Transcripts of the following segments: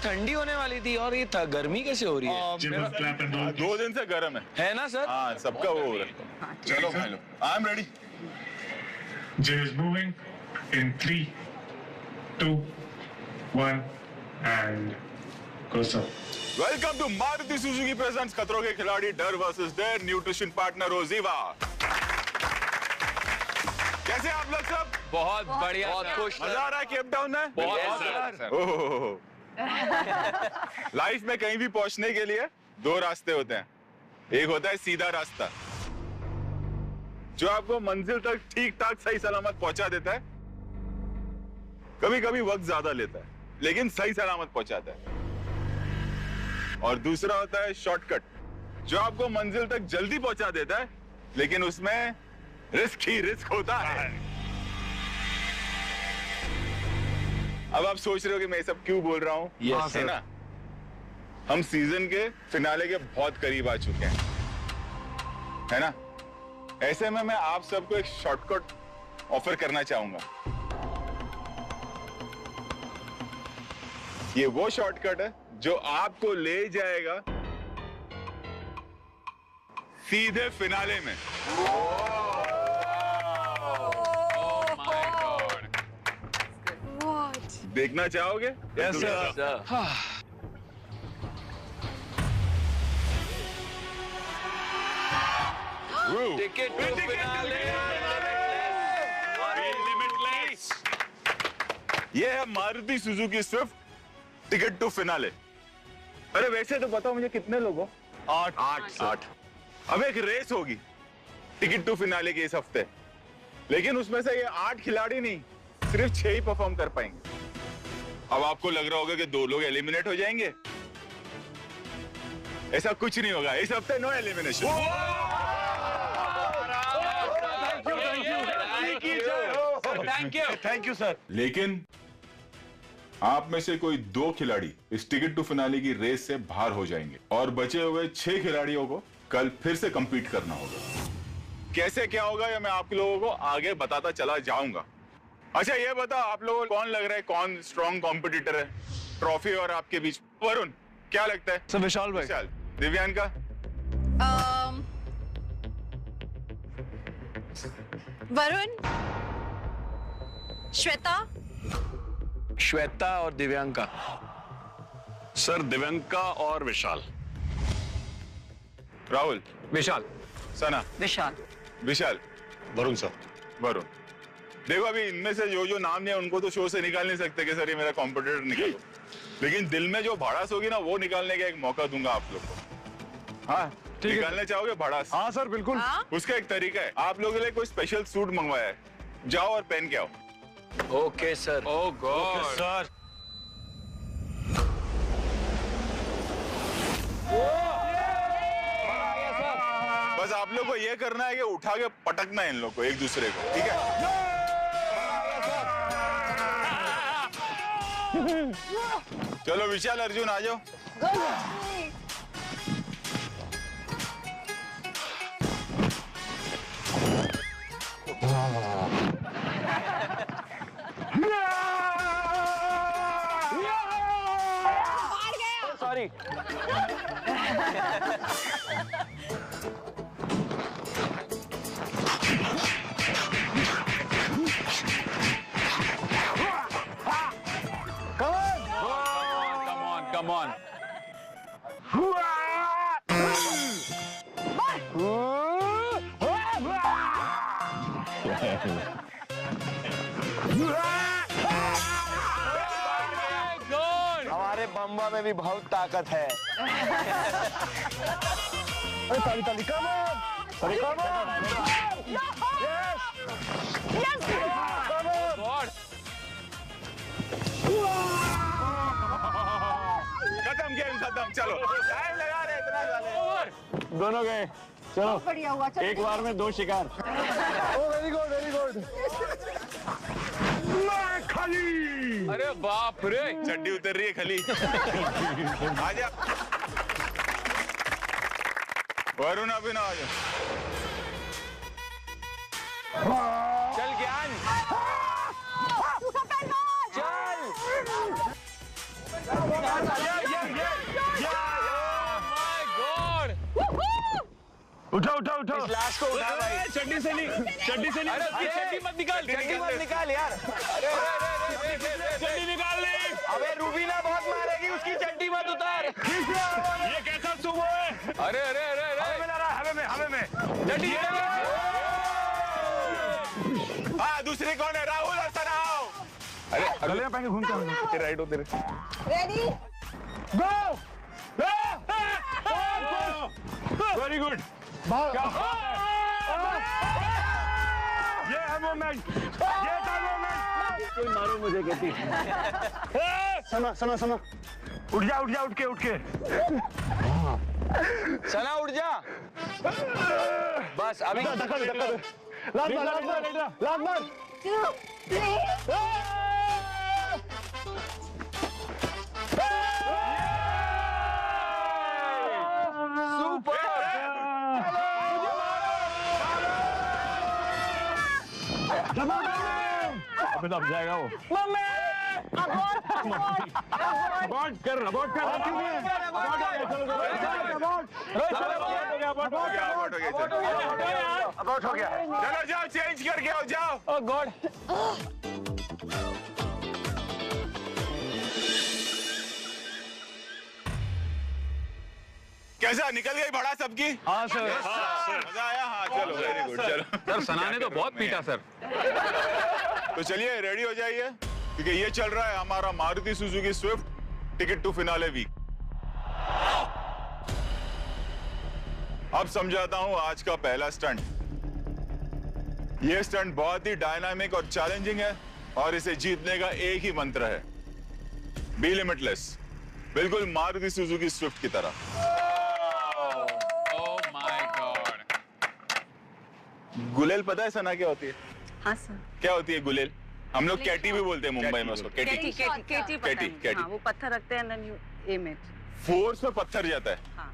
ठंडी होने वाली थी और ये गर्मी कैसे हो रही है? 2 दिन से गर्म है ना सर? हाँ, सबका वो हो रहा है। चलो भाई लोग, I am ready. Jay is moving in 3, 2, 1 and go sir. Welcome to Maruti Suzuki presents Khatron Ke Khiladi Darr versus dare nutrition partner OZiva. कैसे आप लोग सब? बहुत बढ़िया, बहुत खुश। मजा आ रहा है केप टाउन में? बहुत। लाइफ में कहीं भी पहुंचने के लिए 2 रास्ते होते हैं। एक होता है सीधा रास्ता, जो आपको मंजिल तक ठीक ठाक सही सलामत पहुंचा देता है। कभी कभी वक्त ज्यादा लेता है, लेकिन सही सलामत पहुंचाता है। और दूसरा होता है शॉर्टकट, जो आपको मंजिल तक जल्दी पहुंचा देता है, लेकिन उसमें रिस्क ही रिस्क होता है। अब आप सोच रहे हो कि मैं ये सब क्यों बोल रहा हूं? Yes, है ना? हम सीजन के फिनाले के बहुत करीब आ चुके हैं, है ना? ऐसे में मैं आप सबको एक शॉर्टकट ऑफर करना चाहूंगा। ये वो शॉर्टकट है जो आपको ले जाएगा सीधे फिनाले में। देखना चाहोगे? Yes sir. Ticket to finale. ये है Maruti Suzuki Swift ticket to finale. अरे वैसे तो बताओ मुझे, कितने लोग हो? 8। अब एक रेस होगी टिकट टू फिनाले की इस हफ्ते, लेकिन उसमें से ये 8 खिलाड़ी नहीं, सिर्फ 6 ही परफॉर्म कर पाएंगे। अब आपको लग रहा होगा कि 2 लोग एलिमिनेट हो जाएंगे। ऐसा कुछ नहीं होगा, इस हफ्ते no elimination. Thank you sir. लेकिन आप में से कोई 2 खिलाड़ी इस टिकट टू फिनाले की रेस से बाहर हो जाएंगे और बचे हुए 6 खिलाड़ियों को कल फिर से कंपीट करना होगा। कैसे क्या होगा ये मैं आप लोगों को आगे बताता चला जाऊंगा। अच्छा ये बताओ, आप लोगों को कौन लग रहा है कौन स्ट्रॉन्ग कॉम्पिटिटर है ट्रॉफी और आपके बीच? वरुण, क्या लगता है? सर विशाल भाई। विशाल। दिव्यांका? वरुण, श्वेता और दिव्यांका। सर दिव्यांका और विशाल। राहुल? विशाल। सना? विशाल। वरुण सर। वरुण। देखो अभी इनमें से जो नाम नहीं है उनको तो शो से निकाल नहीं सकते कि सर ये मेरा कॉम्पिटिटर निकालो, लेकिन दिल में जो भड़ास होगी ना वो निकालने का एक मौका दूंगा आप लोग को। हाँ निकालने चाहोगे भड़ास? हाँ सर बिल्कुल। हाँ? उसका एक तरीका है, आप लोगों के लिए कोई स्पेशल सूट मंगवाया है, जाओ और पहन के आओ। Okay sir. Oh God sir. बस आप लोग को ये करना है कि उठा के पटकना है इन लोग को एक दूसरे को, ठीक है? चलो विशाल, अर्जुन आ जाओ। सॉरी। Come on. हमारे बम्बा में भी बहुत ताकत है। अरे ताली ताली, कम ऑन। अरे come on. Yes come on. खत्म गेम खत्म। चलो टाइम लगा रहे इतना साले। दोनों गए। चलो बढ़िया हुआ। चलो एक बार में 2 शिकार। ओ वेरी गुड वेरी गुड। खाली। अरे बाप रे, चड्डी उतर रही है खली। आजा वरुण, अभी ना आजा। चल ज्ञान चल। चड्डी से अरे उसकी चड्डी मत निकाल, चड्डी मत निकाल यार। चड्डी निकाल ली। अबे रूबीना बहुत मारेगी, उसकी चड्डी मत उतार। ये कैसा सुबह है? अरे अरे अरे अरे हमें में चड्डी हाँ, दूसरी कौन है? राहुल और सना आओ। अरे अगले में पहन के घूमते हैं। राइट हो तेरे। Ready very good. ये है मोमेंट, ये था मोमेंट। कोई मारो मुझे कहती। समा उठ जा उठ के सना उठ जा। बस अभी लात मार 2 3 अबे दब जाएगा वो। अबॉर्ट कर अबॉर्ट हो गया। चलो जाओ, चेंज करके आओ, जाओ। ओह गॉड। कैसा निकल गई भाड़ा सबकी? हाँ सर। मजा आया? हाँ चलो, वेरी गुड। चलो सर सना ने तो बहुत पीटा सर। तो चलिए रेडी हो जाइए, क्योंकि ये चल रहा है हमारा Maruti Suzuki Swift ticket to finale week. अब समझाता हूं आज का पहला स्टंट। ये स्टंट बहुत ही डायनामिक और चैलेंजिंग है और इसे जीतने का एक ही मंत्र है, बी लिमिटलेस, बिल्कुल मारुति सुजुकी स्विफ्ट की तरह। Oh my God. गुलेल पता है सना क्या होती है? हाँ सर। क्या होती है गुलेल? हम लोग कैटी भी बोलते हैं मुंबई में उसको। कैटी। हाँ, वो पत्थर रखते हैं then you aim it। Force में पत्थर जाता है। हाँ।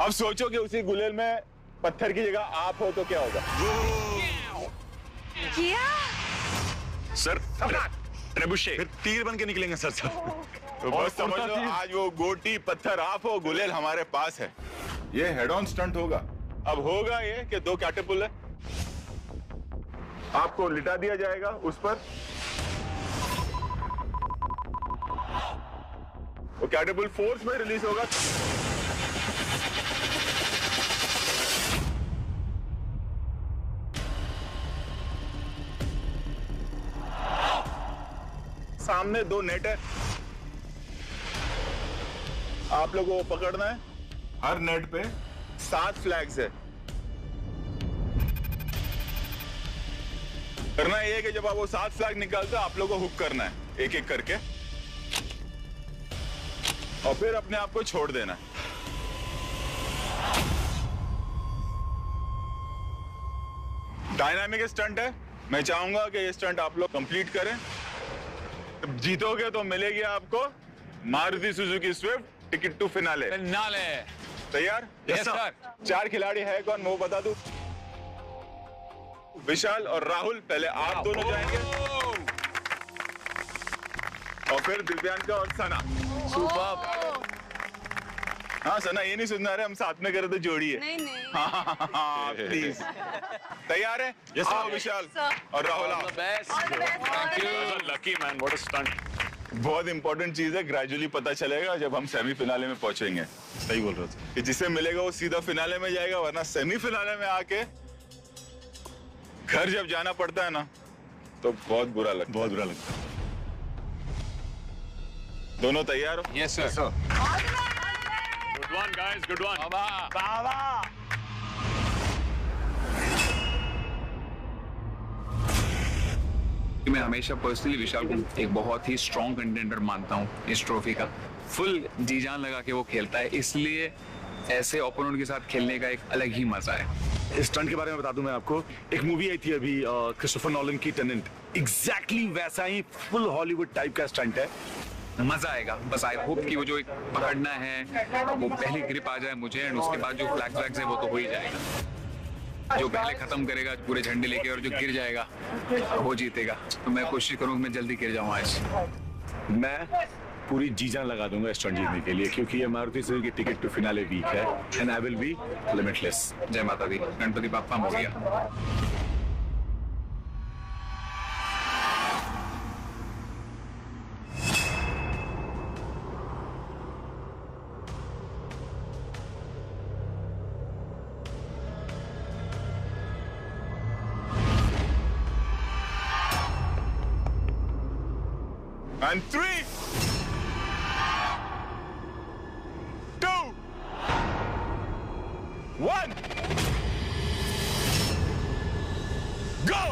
अब सोचो कि उसी गुलेल में पत्थर की जगह आप हो तो क्या होगा? किया सर trebuchet फिर तीर बन के निकलेंगे सर तो बस समझ लो, आज वो गोटी पत्थर आप हो, गुलेल हमारे पास है। ये हेड ऑन स्टंट होगा। अब होगा ये कि 2 कैटेपुल है, आपको लिटा दिया जाएगा उस पर। वो कैटेपुल फोर्स में रिलीज होगा। सामने 2 नेट है, आप लोगों को पकड़ना है। हर नेट पे 7 फ्लैग्स है। करना ये है कि जब आप वो 7 फ्लैग निकालते हो, आप लोगों को हुक करना है एक एक करके और फिर अपने आप को छोड़ देना है। डायनामिक स्टंट है, मैं चाहूंगा कि ये स्टंट आप लोग कंप्लीट करें। जीतोगे तो मिलेगी आपको Maruti Suzuki Swift ticket to finale. Finale. तैयार? Yes sir. 4 खिलाड़ी है कौन वो बता दूं? विशाल और राहुल, पहले आप दोनों जाएंगे और फिर दिव्यांका और सना। सुपर। हाँ सना, ये नहीं सुनना रहे हम साथ में करे तो जोड़ी है। नहीं हाँ प्लीज। तैयार है? Yes, sir. आओ विशाल और राहुल आओ। Best. Thank you. Lucky man, what a stunt. बहुत इंपॉर्टेंट चीज है, ग्रेजुअली पता चलेगा जब हम सेमीफिनाले में पहुंचेंगे। सही बोल रहे हो। कि जिसे मिलेगा वो सीधा फिनाले में जाएगा, वरना सेमीफिनाले में आके घर जब जाना पड़ता है ना तो बहुत बुरा लगता है। दोनों तैयार हो? Yes sir. Good one guys, good one. बाबा। मैं हमेशा पर्सनली विशाल को एक बहुत ही स्ट्रॉन्ग कंटेंडर मानता हूँ इस ट्रॉफी का। फुल जी जान लगा के वो खेलता है, इसलिए ऐसे ओपोनेंट के साथ खेलने का एक अलग ही मजा है। इस स्टंट के बारे में बता दूं मैं आपको, एक मूवी आई थी अभी क्रिस्टोफर नॉलन की टेनेंट, एग्जैक्टली वैसा ही फुल हॉलीवुड टाइप का स्टंट है। मजा आएगा। बस आई होप कि वो जो एक पकड़ना है वो पहली ग्रिप आ जाए मुझे, एंड उसके बाद जो फ्लैग्स है वो तो हो ही जाएगा। जो पहले खत्म करेगा पूरे झंडे लेके और जो गिर जाएगा वो जीतेगा। तो मैं कोशिश करूंगा मैं जल्दी गिर जाऊं आज। मैं पूरी जी जान लगा दूंगा इस स्टंट जीतने के लिए, क्योंकि ये Maruti Suzuki ticket to finale week है and I will be limitless. जय माता दी, Ganpati Bappa Morya. And 3, 2, 1. Go!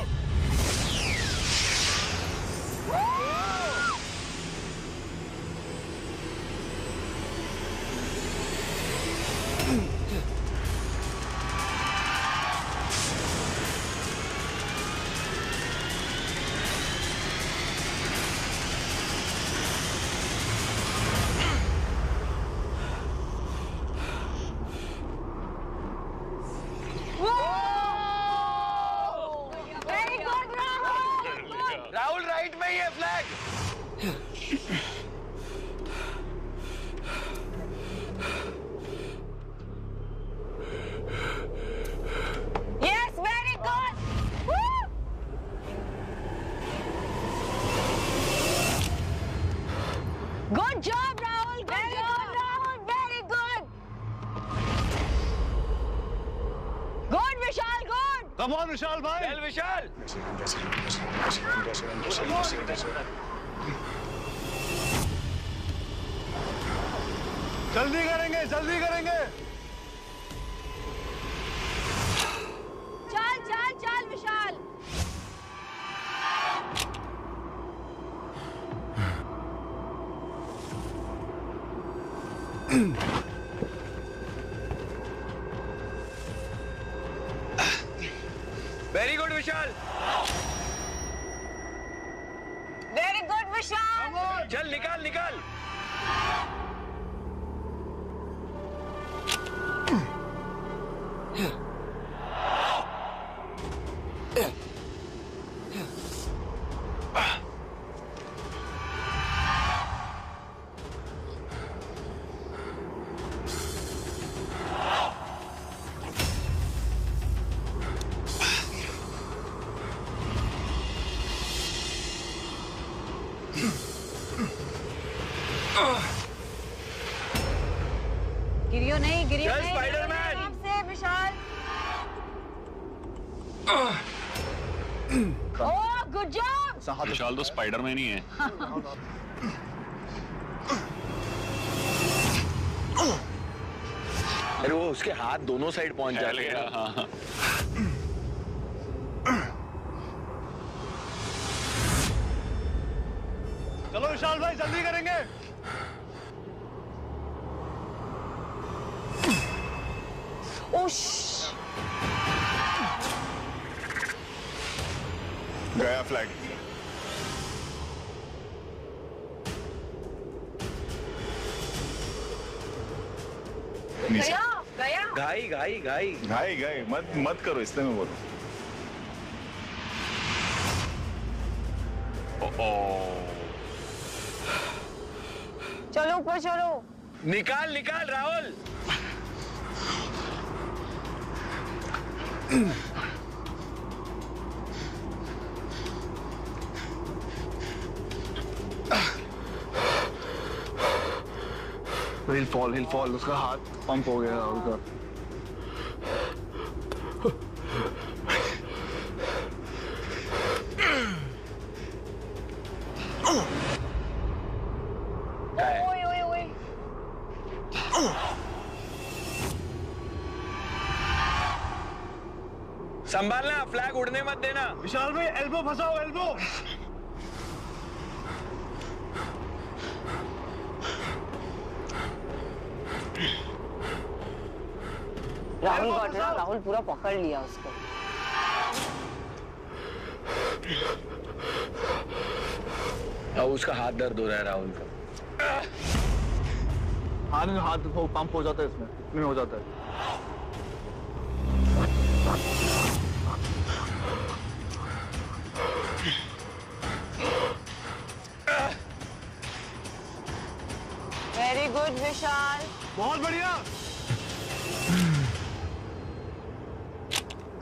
Very good, Rahul. Rahul right में ही है flag. Yes, very good. Woo! Good job, Rahul. Good job, Rahul. Very good. Good, Vishal. Good. Come on, विशाल भाई। चल विशाल। जल्दी करेंगे, जल्दी करेंगे। चल, चल, चल, विशाल. वेरी गुड विशाल। Very good, Vishal. चल निकाल निकाल। गिरियो नहीं, गिरियो चल, नहीं. स्पाइडरमैन. आराम से, विशाल. Oh, good job. विशाल तो स्पाइडरमैन ही है। अरे वो उसके हाथ दोनों साइड पहुंच जाते हैं। हाँ। चलो विशाल भाई, जल्दी करेंगे। Oh, shh. गया फ्लैग। नीचे। गया, गया. घाई घाई घाई। घाई घाई मत करो, इसलिए मैं बोलूं। चलो ऊपर चलो. निकाल निकाल राहुल। He'll fall. उसका हाथ पंप हो गया राहुल का। ओए ओए ओए. संभालना, फ्लैग उड़ने मत देना। विशाल भाई, एल्बो फंसाओ, एल्बो। राहुल का ना, राहुल पूरा पकड़ लिया उसको। अब उसका हाथ दर्द हो रहा है राहुल का। हाथ पंप हो जाता है, इसमें इतने हो जाता है। Very good, विशाल. बहुत बढ़िया।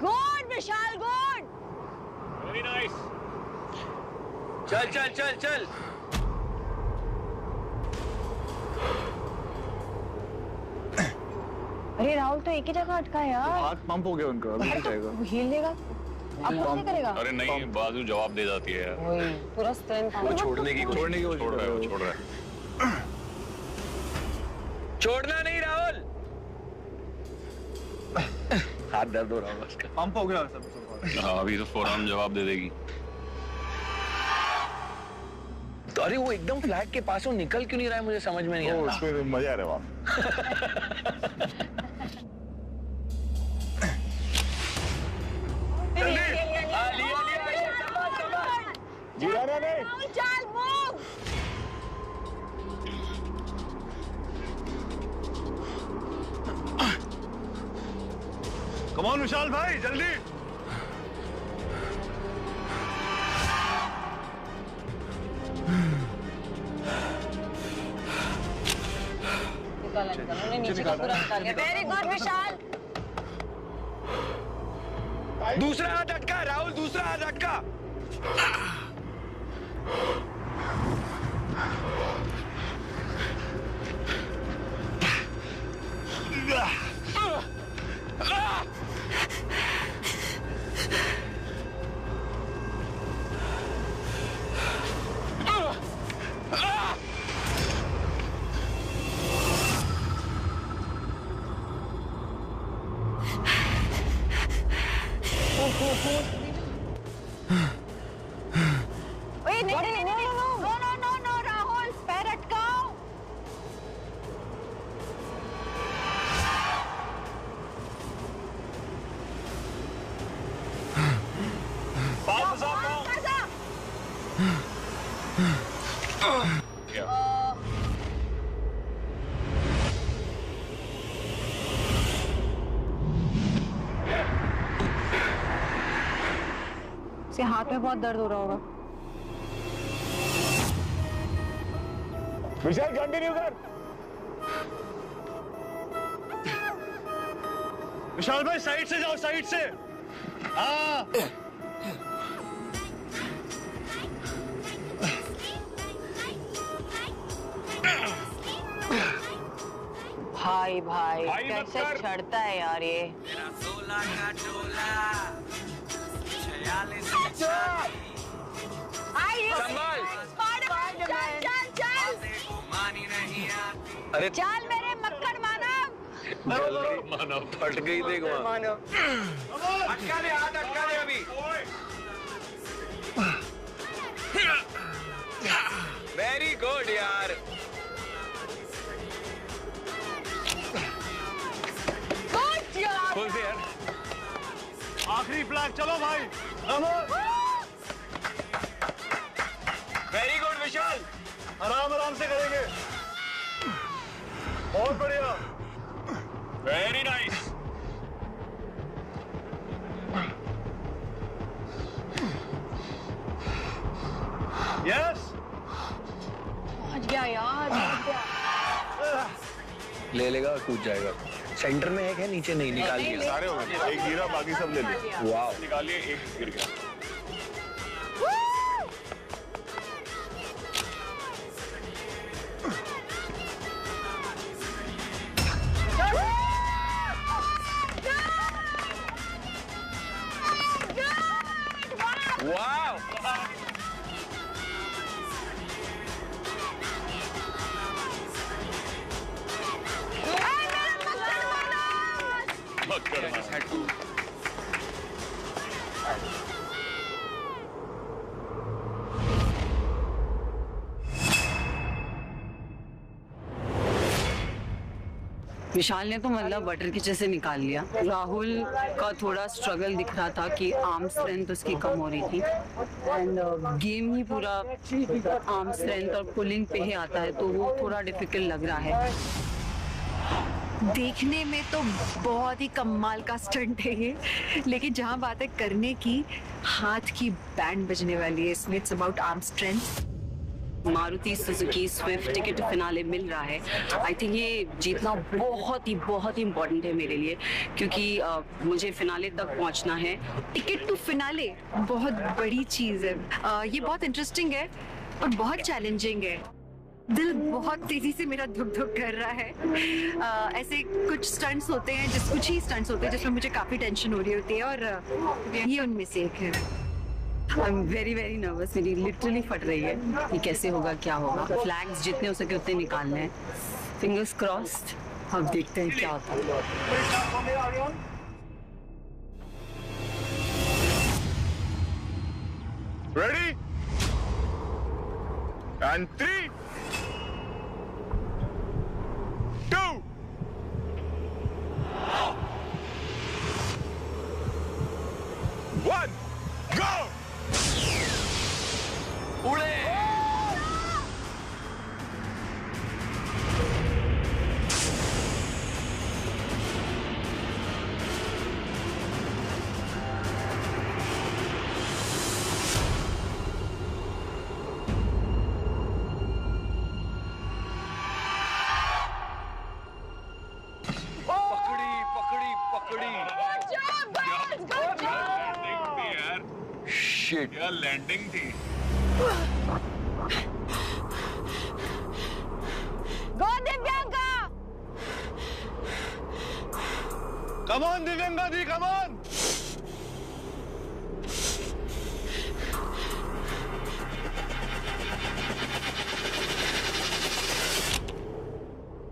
Good, विशाल. Good. Very nice. चल चल चल चल। अरे राहुल तो एक ही जगह अटका है यार. हाथ पंप हो गया उनका, अभी नहीं जाएगा। हिल लेगा. अब नहीं करेगा। अरे नहीं, बाजू जवाब दे जाती है यार। वही पूरा स्ट्रेंथ वो छोड़ने की कोशिश छोड़ रहा है, वो छोड़ रहा है। छोड़ना नहीं राहुल। हाथ दर्द हो रहा होगा उसका। पंप हो गया सब। हाँ, अभी तो फौरन जवाब दे देगी। तो अरे वो एकदम फ्लैग के पास, वो निकल क्यों नहीं रहा है, मुझे समझ में नहीं आ रहा। उसमें मजा आ रहा है वहाँ। गिराना नहीं। चल मूव। कम ऑन विशाल भाई, जल्दी। नीचे का पूरा निकाल दिया। वेरी गुड विशाल। दूसरा हाथ अटका राहुल, दूसरा हाथ अटका। Wait, no, राहुल, पैर अटकाओ। उसके हाथ में बहुत दर्द हो रहा होगा। विशाल कंटिन्यू कर। विशाल भाई साइड से जाओ, साइड से। हाँ। भाई कैसे चढ़ता है यार ये। अरे चल मेरे मक्खन मानव। मानव फट गई, देख वहाँ। अटका ले, हाथ अटका ले अभी। वेरी गुड यार। खोल दे यार। आखिरी फ्लैग, चलो भाई। वेरी गुड विशाल। आराम आराम से करेंगे। बहुत बढ़िया। Very nice. यस। पहुंच गया यार, पहुंच गया। ले लेगा और कूद जाएगा। सेंटर में एक है, नीचे नहीं, निकाल दिया। सारे हो गए, एक गिरा, बाकी सब ले लिए। वाह, निकालिए, एक गिर गया। वाह। विशाल ने तो मतलब बटर की जैसे निकाल लिया। राहुल का थोड़ा स्ट्रगल दिख रहा था कि आर्म स्ट्रेंथ उसकी कम हो रही थी एंड गेम ही पूरा आर्म स्ट्रेंथ और पुलिंग पे ही आता है, तो वो थोड़ा डिफिकल्ट लग रहा है। देखने में तो बहुत ही कमाल का स्टंट है ये, लेकिन जहाँ बात है करने की, हाथ की बैंड बजने वाली है इसमें। It's about arm strength. Maruti Suzuki Swift ticket finale मिल रहा है। आई थिंक ये जीतना बहुत ही इम्पोर्टेंट है मेरे लिए, क्योंकि मुझे फिनाले तक पहुंचना है। टिकट टू फिनाले बहुत बड़ी चीज है। ये बहुत इंटरेस्टिंग है और बहुत चैलेंजिंग है। दिल बहुत तेजी से मेरा धुक धुक कर रहा है। ऐसे कुछ स्टंट्स होते हैं, कुछ ही स्टंट्स होते हैं जिसमें मुझे काफी टेंशन हो रही होती है और ये उनमें से एक है। I am very very nervous, मेरी लिटरली फट रही है कि कैसे होगा, क्या होगा। फ्लैग्स जितने हो सके उतने निकालने हैं, फिंगर्स क्रॉस्ड। अब देखते हैं क्या होता है। Ready? And 3, 2, 1, go! उड़े। Shit. यार लैंडिंग थी। Go Divyanka! Come on Divyanka the, come on!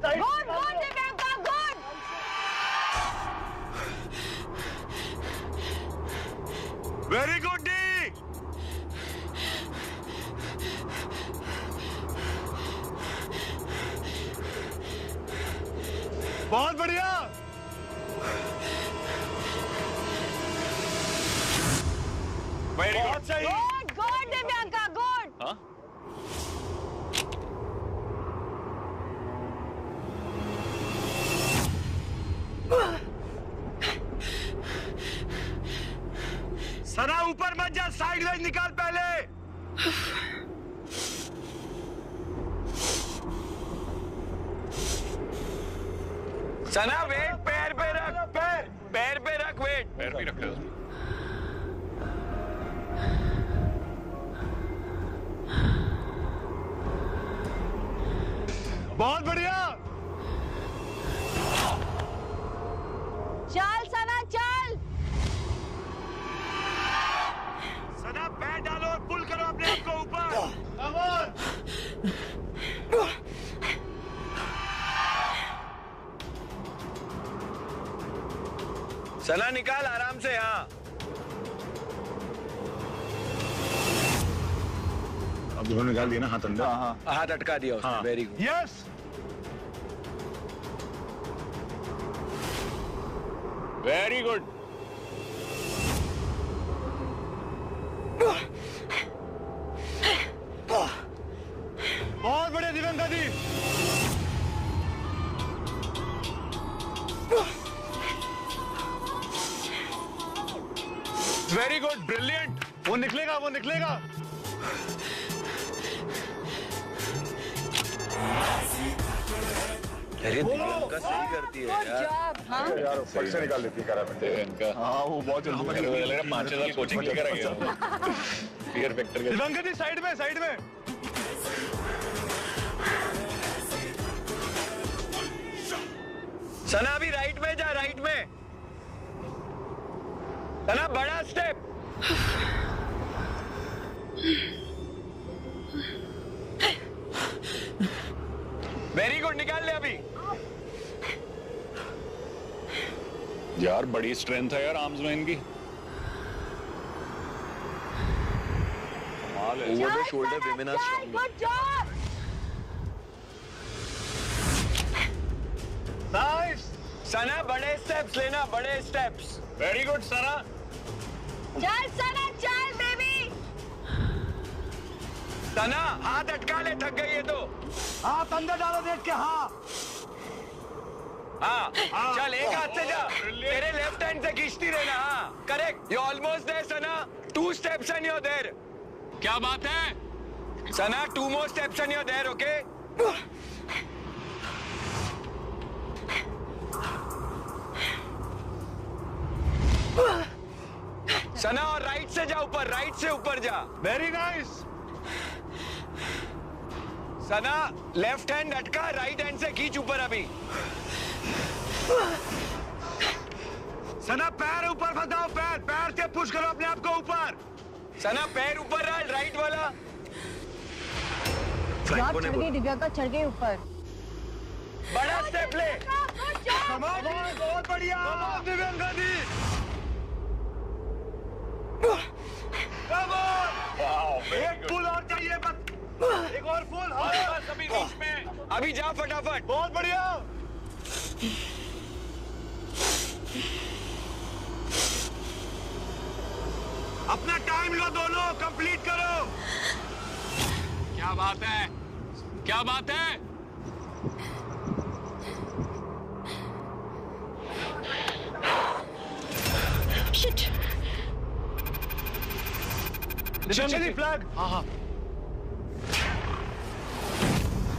Good, good Divyanka, good! Very good दी। बहुत बढ़िया। बहुत सही। Good, good Divyanka, good! हाँ? सना ऊपर मत जा, साइड वाइज निकाल पहले। सना वेट पैर पे रख, पैर पे रख, वेट पैर भी रख ले उसमें। बहुत बढ़िया। चल सना चल! सना पैर डालो और पुल करो अपने आप को ऊपर। Come on! सना निकाल आराम से। हाँ अब उन्होंने निकाल दिया ना हाथ अंदर। हाथ अटका दिया उसने। Very good. Yes. Very good. बहुत बढ़िया दिव्यांका दी। Very good, brilliant. वो निकलेगा, वो निकलेगा। अरे दिव्यांका सही करती है यार। यार फट से निकाल देती है इनका। हाँ वो बहुत जल्दी। 5,000 कोचिंग लेकर आ गया। फियर फैक्टर के। दिव्यांका दी साइड में, साइड में। सना अभी राइट में जा, राइट में। सना बड़ा स्टेप। वेरी गुड, निकाल ले अभी। यार बड़ी स्ट्रेंथ है यार आर्म्स में इनकी। Over the shoulder women are strong. Good job! Nice. Sana बड़े स्टेप्स लेना, बड़े स्टेप्स। वेरी गुड सना। चल सना चल बेबी! सना हाथ अटका ले, थक गई है तो। हाथ अंदर डालो देख के। हाँ हाँ चल, एक हाथ से जा, तेरे लेफ्ट हैंड से खींचती रहना। हाँ correct, you almost there Sana. 2 steps and you're there. क्या बात है? सना 2 more steps and you're there, okay? सना और राइट से जा ऊपर, राइट से ऊपर जा। Very nice. Sana left hand अटका, राइट हैंड से खींच ऊपर अभी। सना पैर ऊपर बताओ, पैर से पुश करो अपने आप को ऊपर। सना पैर ऊपर रहा, राइट वाला। चढ़ गई दिव्यांका, चढ़ गई ऊपर। बड़ा स्टेप ले। बहुत बढ़िया दिव्यांका दी। एक फुल और चाहिए बस, एक और फुल। अभी बीच में, अभी जा फटाफट। बहुत बढ़िया। अपना टाइम लो दोनों, कंप्लीट करो। क्या बात है, क्या बात है। चलिए फ्लैग। हाँ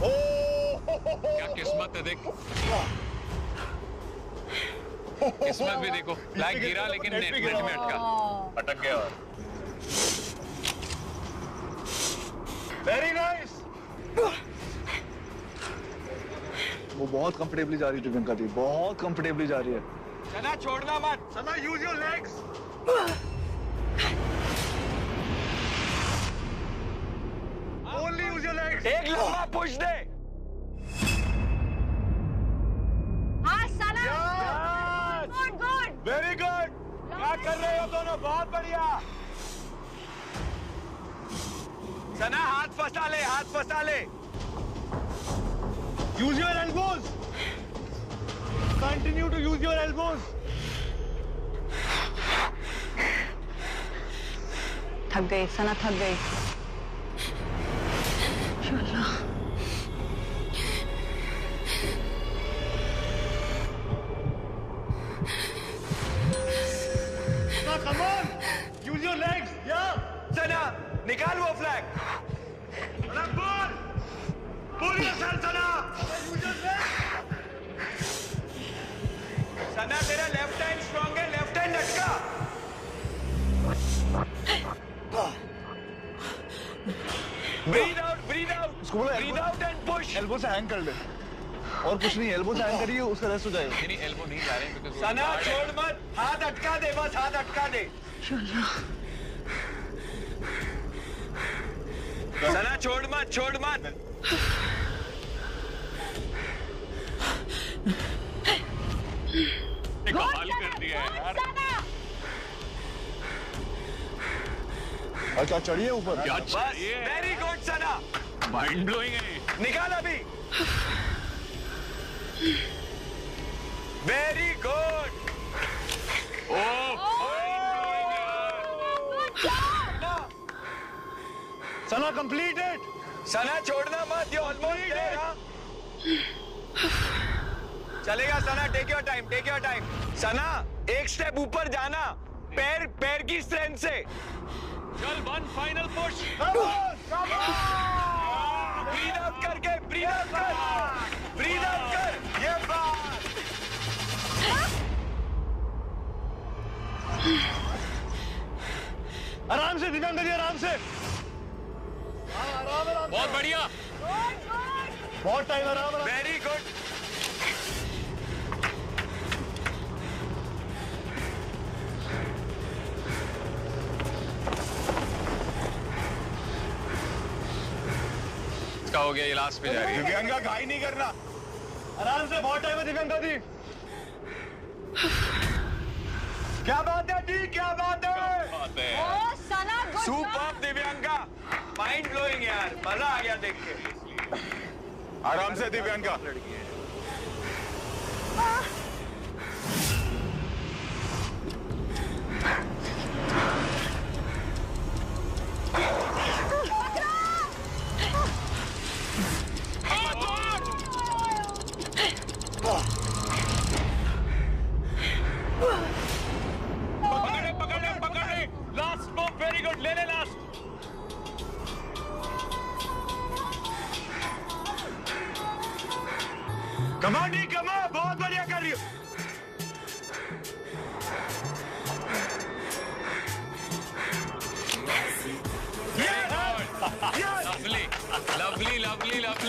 क्या किस्मत है, देख किस्मत भी देखो। फ्लैग गिरा लेकिन नेट में अटका, अटक गया। Very nice. वो बहुत कंफर्टेबली जा रही है दिव्यांका दी, बहुत कंफर्टेबली जा रही है। सना छोड़ना मत। Sana use your legs. Only use your legs. एक लंबा पुश दे। हाँ Sana, good good. Very good. क्या कर रहे हो दोनों, बहुत बढ़िया। सना हाथ फंसा ले, हाथ फंसा ले। Use your elbows, continue to use your elbows. थक गई सना, थक गई। Come on, use your legs. Yeah. Sana निकाल वो flag. Sana, pull yourself, Sana. Use your legs. Sana तेरा लेफ्ट हैंड स्ट्रॉन्ग है, लेफ्ट हैंड अटका। ब्रीथ आउट, ब्रीथ आउट, उसको बोलो breathe out and push. Elbow से हैंग कर ले, और कुछ नहीं, एल्बो से हैंग करिए, उसका रेस्ट हो जाएगा। नहीं एल्बो नहीं जा रहे हैं because सना छोड़ मत, हाथ अटका दे, बस हाथ अटका दे। सना छोड़ मत, छोड़ मत। कमाल कर दिया है यार। अच्छा चढ़िए ऊपर। क्या बस चाहिए, very good Sana. Mind blowing है। निकाल अभी। Very good. Sana complete it. Sana छोड़ना मत, ये ऑलमोस्ट है। चलेगा Sana, take your time, take your time. Sana एक स्टेप ऊपर जाना, पैर की स्ट्रेंथ से। चल one final push. Breath out करके, ब्रीथ आउट कर, ब्रीथ आउट कर। ये बात। आराम से दिव्यांका जी, आराम से। आराम। बहुत बढ़िया। बहुत टाइम, आराम। Very good. इसका हो गया, ये लास्ट पे जा रही है। दिव्यांका घाई नहीं करना, आराम से, बहुत टाइम है दिव्यांका दी। क्या बात है दी, क्या बात है। Oh Sana, good super Divyanka, mind blowing यार, मजा आ गया देख के। आराम से दिव्यांका। पकड़ ले। लास्ट स्मोक, वेरी गुड, ले ले लास्ट। कमान दी, कमान, बहुत बढ़िया कर रही हो। Lovely lovely lovely lovely.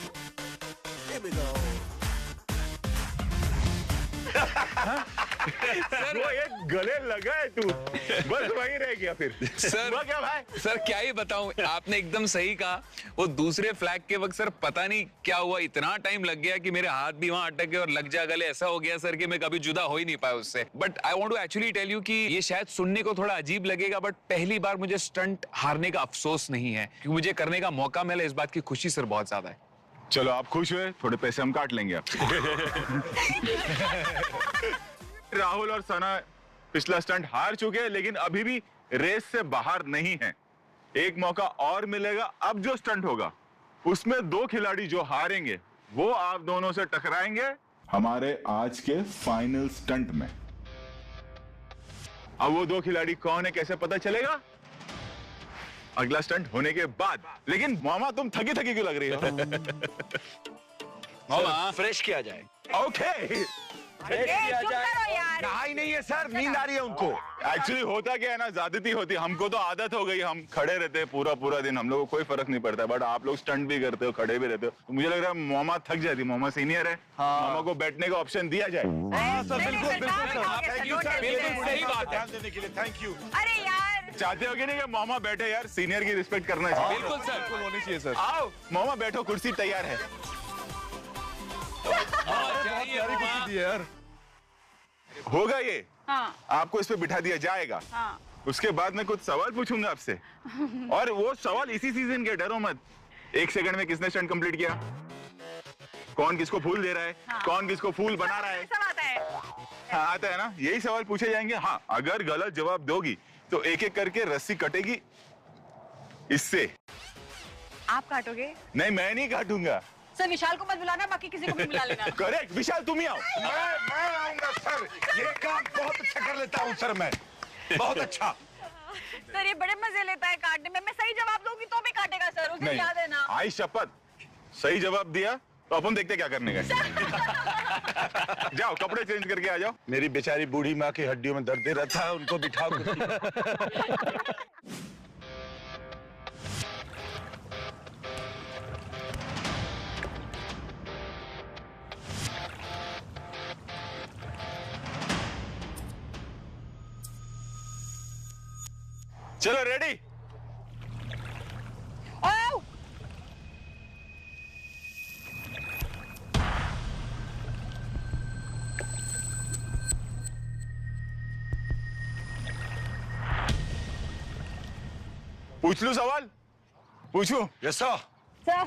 Sir वो एक गले लगा है तू, बस वहीं रह गया फिर। सर वो क्या भाई? सर क्या ही बताऊं, आपने एकदम सही कहा। वो दूसरे फ्लैग के वक्त सर पता नहीं क्या हुआ, इतना टाइम लग गया कि मेरे हाथ भी वहां अटक गए और लग जा गले, ऐसा हो गया सर कि मैं कभी जुदा हो ही नहीं पाया उससे। But I want to actually tell you कि ये शायद सुनने को थोड़ा अजीब लगेगा, बट पहली बार मुझे स्टंट हारने का अफसोस नहीं है, क्योंकि मुझे करने का मौका मिला, इस बात की खुशी सर बहुत ज्यादा है। चलो आप खुश हुए, थोड़े पैसे हम काट लेंगे आपसे। राहुल और सना पिछला स्टंट हार चुके हैं, लेकिन अभी भी रेस से बाहर नहीं है। एक मौका और मिलेगा। अब जो स्टंट होगा उसमें 2 खिलाड़ी जो हारेंगे वो आप दोनों से टकराएंगे हमारे आज के फाइनल स्टंट में। अब वो 2 खिलाड़ी कौन है कैसे पता चलेगा? अगला स्टंट होने के बाद। लेकिन मामा तुम थकी थकी क्यों लग रही हो? मामा फ्रेश किया जाए। ओके नहाई नहीं है सर, नींद आ रही है उनको। एक्चुअली होता क्या है ना, ज्यादती होती है। हमको तो आदत हो गई, हम खड़े रहते हैं पूरा दिन, हम लोगों को कोई फर्क नहीं पड़ता। बट आप लोग स्टंट भी करते हो, खड़े भी रहते हो, तो मुझे लग रहा है मोमा थक जाती। मोमा सीनियर है, मोमा को बैठने का ऑप्शन दिया जाए। सही बात है। देने के लिए थैंक यू। अरे यार चाहते हो कि नहीं कि मोमा बैठे? यार सीनियर की रिस्पेक्ट करना चाहिए। बिल्कुल सर, बिल्कुल होनी चाहिए सर। आओ मोमा बैठो, कुर्सी तैयार है। यार होगा ये? हाँ आपको इस पे बिठा दिया जाएगा। हाँ उसके बाद मैं कुछ सवाल पूछूंगा आपसे, और वो सवाल इसी सीजन के, डरो मत। 1 सेकंड में किसने स्टंट कंप्लीट किया, कौन किसको फूल दे रहा है, कौन किसको फूल बना रहा है, सब आता है। हाँ आता है ना। यही सवाल पूछे जाएंगे। हाँ अगर गलत जवाब दोगी तो एक एक करके रस्सी कटेगी इससे। आप काटोगे? नहीं मैं नहीं काटूंगा। सर विशाल को मत बुलाना, बाकी किसी को भी बुला लेना। करेक्ट, विशाल तुम ही आओ। मैं आऊंगा सर, ये काम बहुत अच्छा कर लेता हूँ सर मैं, बहुत अच्छा। सर ये बड़े मजे लेता है काटने में। मैं सही जवाब दूंगी तो भी काटेगा सर, उसे याद है ना। आई शपथ, सही जवाब दिया तो अपन देखते क्या करने का। जाओ कपड़े चेंज करके आ जाओ। मेरी बेचारी बूढ़ी माँ की हड्डियों में दर्द रहता है, उनको बिठाओ। चलो रेडी? पूछ लूं सवाल? पूछूं? Yes sir. सर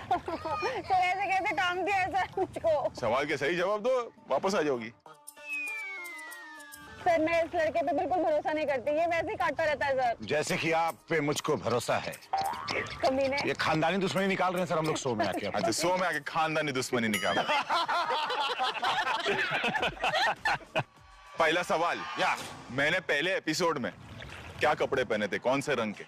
ऐसे कैसे काम दिया है सर मुझको? सवाल के सही जवाब दो, वापस आ जाओगी। सर मैं इस लड़के पे बिल्कुल भरोसा नहीं करती, ये वैसे ही काटता रहता है सर। जैसे कि आप पे मुझको भरोसा है। कमीने। ये खानदानी दुश्मनी निकाल रहे हैं सर हम लोग शो में आके। अच्छा शो में आके खानदानी दुश्मनी निकाल। पहला सवाल, या मैंने पहले एपिसोड में क्या कपड़े पहने थे, कौन से रंग के?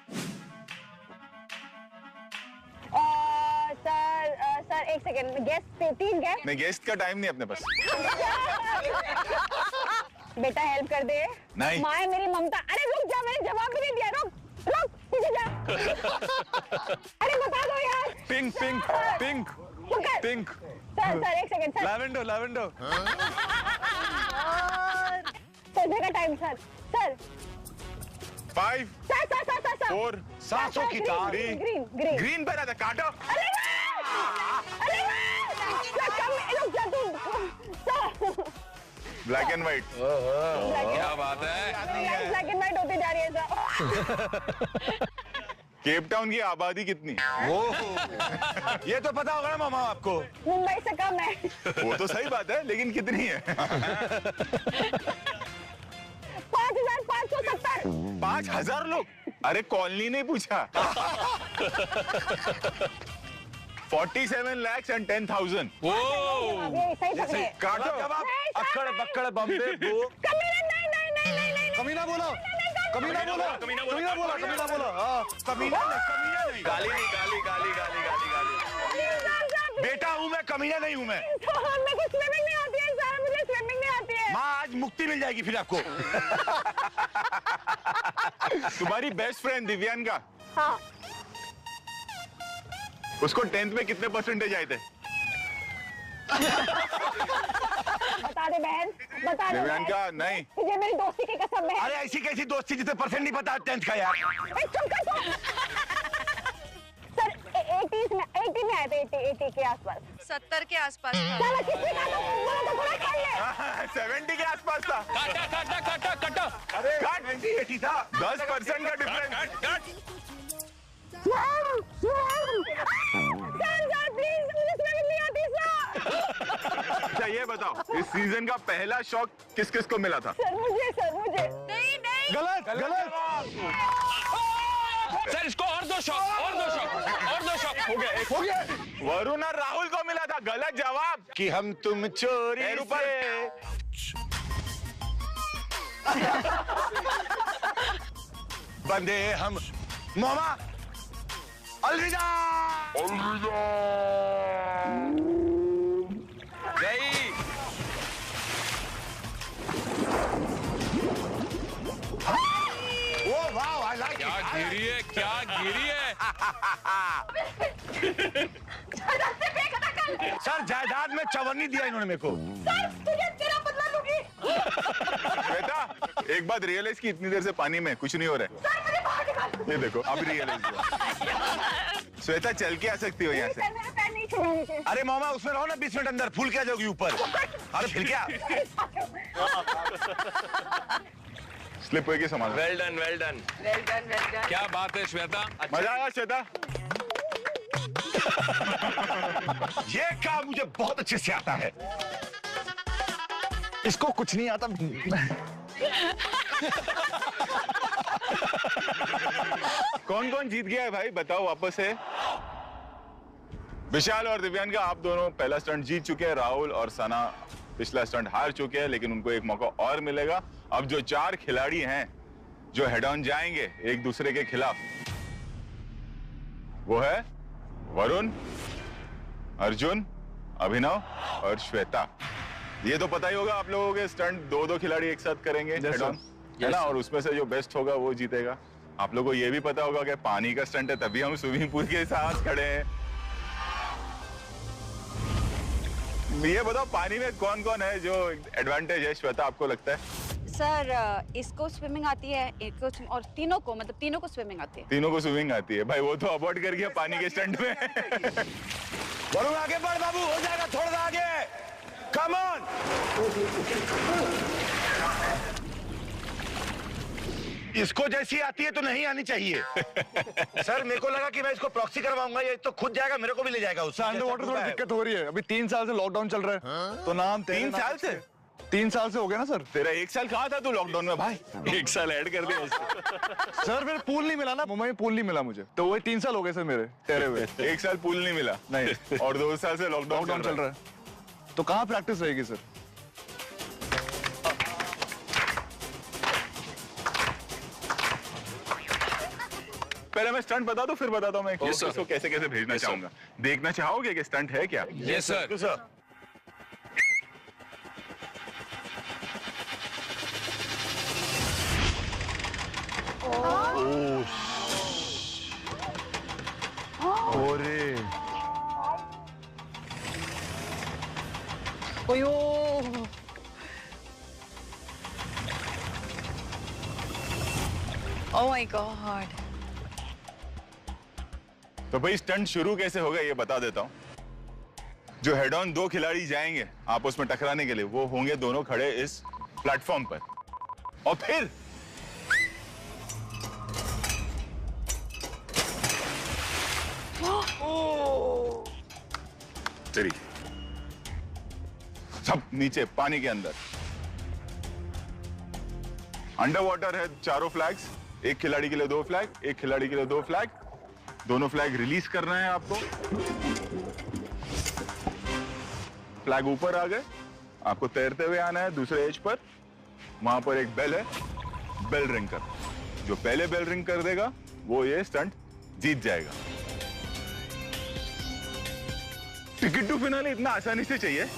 सर एक सेकंड, गेस्ट 3 गेस्ट। नहीं गेस्ट का टाइम नहीं अपने पास। बेटा हेल्प कर दे। नहीं। माँ है मेरी ममता। अरे रुक जा, मैंने जवाब भी नहीं दिया। रुक रुक पीछे जा। अरे बता दो यार। Pink pink pink pink. Sir एक second sir. Lavender lavender. Sir देखा टाइम सर। सर 5 सर 4 सांसों की तार। Green green. ग्रीन पर आता काटो। अरे सर कम रुक जा तू। Black and white. क्या बात है। ब्लैक एंड व्हाइट होती जा रही है सर। केप टाउन की आबादी कितनी? वो ये तो पता होगा ना मामा आपको। मुंबई से कम है। वो तो सही बात है, लेकिन कितनी है? 5570। 5000 लोग? अरे कॉलोनी नहीं पूछा। 47 lakhs and 10,000। ये सही पकड़े। काटो। अक्कड़ बक्कड़ बम्बे बो। नहीं। कमीना बोलो, कमीना बोलो, कमीना बोलो, कमीना बोलो। कमीना नहीं। गाली नहीं, गाली गाली गाली गाली गाली। बेटा हूँ मैं, कमीना नहीं हूँ मैं। मेरे को स्विमिंग नहीं आती है सर, मुझे स्विमिंग नहीं आती है। माँ आज मुक्ति मिल जाएगी फिर आपको। तुम्हारी बेस्ट फ्रेंड दिव्यांका, हाँ उसको 10th में कितने परसेंटेज आए थे? बता दे बहन, बता दे दिव्यांका नहीं, तुझे मेरी दोस्ती की कसम है। अरे ऐसी कैसी दोस्ती जिसे परसेंट नहीं पता 10th का यार। चुप कर तू। सर 80 में आए थे, 80 के आसपास। 70 के आसपास था। चलो किसी का तो बोलो तो थोड़ा कर ले। 70 के आसपास था। काटा। अरे 80 था। 10% का डिफरेंस। प्लीज मुझे स्विमिंग नहीं आती सर। अच्छा ये बताओ, इस सीजन का पहला शॉक किस किस को मिला था? सर मुझे नहीं नहीं। गलत। सर इसको और दो शॉट। हो गया। वरुण और राहुल को मिला था। गलत जवाब। कि हम तुम चोरी पैर ऊपर। बंदे हम मोमा अलविदा। गई। ओ वाओ आई लाइक क्या गिरी है। सर जायदाद में चवन्नी दिया इन्होंने मेरे को। तुझे तेरा बदला लूंगी। श्वेता, एक बात रियलाइज की, इतनी देर से पानी में कुछ नहीं हो रहा है। सर मुझे बाहर निकाल। ये देखो अब रियलाइज हुआ। श्वेता चल के आ सकती हो यहाँ से। सर मेरा पैर नहीं छुड़ाने के। अरे मामा उसमें रहो ना 20 मिनट अंदर, फूल क्या जाओगी ऊपर। अरे फिर क्या। स्लिप होगी संभाल। Well done. क्या बात है श्वेता। मजा आया श्वेता? ये काम मुझे बहुत अच्छे से आता है। इसको कुछ नहीं आता। कौन कौन जीत गया है भाई, बताओ वापस से। विशाल और दिव्यांका, आप दोनों पहला स्टंट जीत चुके हैं। राहुल और सना पिछला स्टंट हार चुके हैं, लेकिन उनको एक मौका और मिलेगा। अब जो 4 खिलाड़ी हैं जो हेड ऑन जाएंगे एक दूसरे के खिलाफ, वो है वरुण, अर्जुन, अभिनव और श्वेता। ये तो पता ही होगा आप लोगों के, स्टंट 2-2 खिलाड़ी एक साथ करेंगे हेड ऑन, है ना, और उसमें से जो बेस्ट होगा वो जीतेगा। आप लोगों को ये भी पता होगा कि पानी का स्टंट है, तभी हम स्विमिंग पूल के साथ खड़े हैं। ये बताओ पानी में कौन कौन है जो एडवांटेज है श्वेता आपको लगता है? सर इसको स्विमिंग आती है, एक और तीनों को, मतलब तीनों को स्विमिंग आती है। तीनों को स्विमिंग आती है भाई, वो तो अवॉइड कर गया पानी के स्टंट में। वरुण आगे बढ़ बाबू, हो जाएगा, थोड़ा सा आगे। Come on. इसको जैसी आती है तो नहीं आनी चाहिए। सर मेरे को लगा कि मैं इसको प्रॉक्सी करवाऊंगा, ये तो खुद जाएगा, मेरे को भी ले जाएगा उससे। अंडर वाटर थोड़ी दिक्कत हो रही है। अभी 3 साल से लॉकडाउन चल रहा है। तो नाम 3 साल से? 3 साल से हो गया ना सर। तेरा 1 साल कहाँ था तू लॉकडाउन में भाई? 1 साल ऐड कर दिया उसको। सर मेरे पूल नहीं मिला ना, मुंबई में पूल नहीं मिला मुझे, तो वही 3 साल हो गए सर मेरे ठहरे हुए। 1 साल पूल नहीं मिला नहीं, और 2 साल से लॉकडाउन चल रहा है। तो कहाँ प्रैक्टिस रहेगी सर? पहले मैं स्टंट बता दूं, फिर बताता हूं मैं इसको कैसे कैसे भेजना चाहूंगा। देखना चाहोगे कि स्टंट है क्या? Yes sir. ओरे ओयो ओह माय गॉड। तो भाई स्टंट शुरू कैसे होगा ये बता देता हूं। जो हेड ऑन 2 खिलाड़ी जाएंगे आपस में टकराने के लिए, वो होंगे दोनों खड़े इस प्लेटफॉर्म पर, और फिर तेरी सब नीचे पानी के अंदर। अंडर वाटर है 4 फ्लैग्स, एक खिलाड़ी के लिए 2 फ्लैग, एक खिलाड़ी के लिए 2 फ्लैग। दोनों फ्लैग रिलीज करना है आपको। फ्लैग ऊपर आ गए, आपको तैरते हुए आना है दूसरे एज पर। वहां पर एक बेल है, बेल रिंग कर। जो पहले बेल रिंग कर देगा वो ये स्टंट जीत जाएगा। टिकट टू फिनाले इतना आसानी से चाहिए